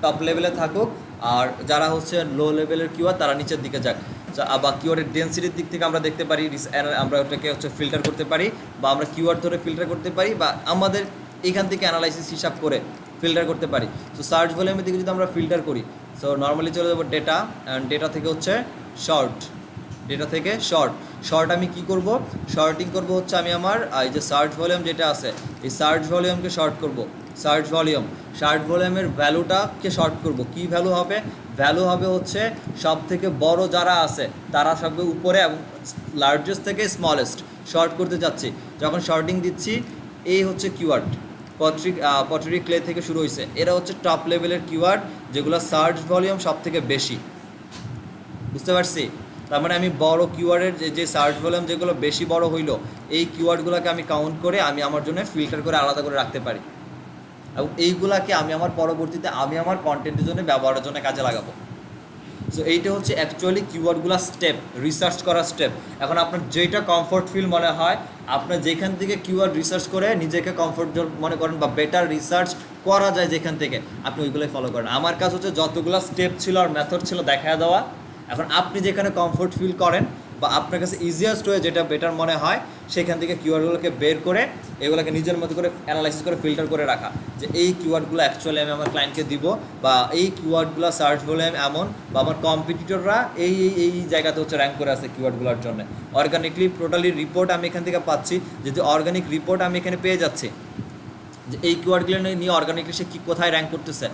টপ লেভেলে থাকুক, আর যারা হচ্ছে লো লেভেলের কিওয়ার্ড তারা নিচের দিকে যাক। বা কিওয়ার্ডের ডেন্সিটির দিক থেকে আমরা দেখতে পারি, আমরা ওটাকে হচ্ছে ফিল্টার করতে পারি, বা আমরা কিওয়ার্ড ধরে ফিল্টার করতে পারি, বা আমাদের এখান থেকে অ্যানালাইসিস হিসাব করে ফিল্টার করতে পারি। সো সার্চ ভলিউমের দিকে যদি আমরা ফিল্টার করি, সো নর্মালি চলে যাবো ডেটা, অ্যান্ড ডেটা থেকে হচ্ছে শর্ট, ডেটা থেকে শর্ট আমি কি করব, শর্টিং করব হচ্ছে আমি আমার এই যে সার্চ ভলিউম যেটা আছে এই সার্চ ভলিউমকে শর্ট করব। সার্চ ভলিউমের ভ্যালুটাকে শর্ট করব। কি ভ্যালু হবে? ভ্যালু হবে হচ্ছে সব থেকে বড় যারা আছে তারা সব উপরে, এবং লার্জেস্ট থেকে স্মলেস্ট শর্ট করতে যাচ্ছি। যখন শর্টিং দিচ্ছি এই হচ্ছে কিওয়ার্ড, পটরি ক্লে থেকে শুরু হয়েছে, এরা হচ্ছে টপ লেভেলের কিওয়ার্ড যেগুলো সার্চ ভলিউম সব থেকে বেশি। বুঝতে পারছি? তার মানে আমি বড় কিওয়ার্ডের যে সার্চ ভলিউম যেগুলো বেশি বড় হইলো এই কিওয়ার্ডগুলোকে আমি কাউন্ট করে আমি আমার জন্য ফিল্টার করে আলাদা করে রাখতে পারি, এবং এইগুলাকে আমি আমার পরবর্তীতে আমি আমার কন্টেন্টের জন্য ব্যবহারের জন্য কাজে লাগাবো। সো এইটা হচ্ছে অ্যাকচুয়ালি কিওয়ার্ডগুলো স্টেপ, রিসার্চ করার স্টেপ। এখন আপনার যেটা কমফোর্ট ফিল মনে হয়, আপনার যেখান থেকে কিওয়ার্ড রিসার্চ করে নিজেকে কমফোর্ট মনে করেন বা বেটার রিসার্চ করা যায় যেখান থেকে, আপনি ওইগুলোই ফলো করেন। আমার কাজ হচ্ছে যতগুলো স্টেপ ছিল আর মেথড ছিল দেখা দেওয়া। এখন আপনি যেখানে কমফোর্ট ফিল করেন বা আপনার কাছে ইজিয়েস্ট হয়ে যেটা বেটার মনে হয় সেখান থেকে কিওয়ার্ডগুলোকে বের করে এগুলোকে নিজের মতো করে অ্যানালাইসিস করে ফিল্টার করে রাখা, যে এই কিওয়ার্ডগুলো অ্যাকচুয়ালি আমি আমার ক্লায়েন্টকে দিব, বা এই কিওয়ার্ডগুলো সার্চ ভলিউম এমন, বা আমার কম্পিটিটররা এই এই জায়গাতে হচ্ছে র্যাঙ্ক করে আছে কিওয়ার্ডগুলোর জন্য। অর্গানিকলি টোটালি রিপোর্ট আমি এখান থেকে পাচ্ছি, যেহেতু অর্গানিক রিপোর্ট আমি এখানে পেয়ে যাচ্ছি যে এই কিওয়ার্ডগুলো নিয়ে অর্গানিকলি সে কী কোথায় র্যাঙ্ক করতেছে।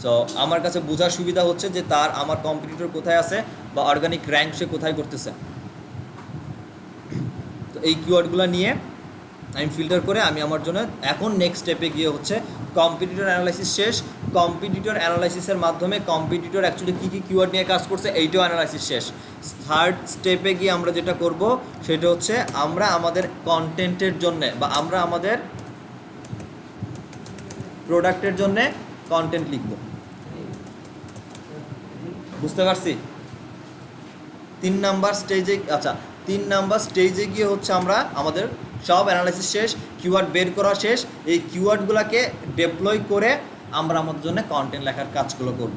সো আমার কাছে বোঝার সুবিধা হচ্ছে যে তার আমার কম্পিটিটর কোথায় আছে বা অর্গানিক র্যাঙ্ক সে কোথায় করতেছে। তো এই কিওয়ার্ডগুলো নিয়ে আমি ফিল্টার করে আমি আমার জন্য এখন নেক্সট স্টেপে গিয়ে হচ্ছে কম্পিটিটর অ্যানালাইসিস শেষ। কম্পিটিটর অ্যানালাইসিসের মাধ্যমে কম্পিটিটর অ্যাকচুয়ালি কী কী কিওয়ার্ড নিয়ে কাজ করছে এইটাও অ্যানালাইসিস শেষ। থার্ড স্টেপে গিয়ে আমরা যেটা করব সেটা হচ্ছে আমরা আমাদের কন্টেন্টের জন্যে বা আমরা আমাদের প্রোডাক্টের জন্যে কন্টেন্ট লিখব। বুঝতে পারছি? 3 নাম্বার স্টেজে গিয়ে হচ্ছে আমরা আমাদের সব অ্যানালাইসিস শেষ, কিওয়ার্ড বের করা শেষ, এই কিওয়ার্ডগুলোকে ডেপ্লয় করে আমরা আমাদের জন্য কন্টেন্ট লেখার কাজগুলো করব।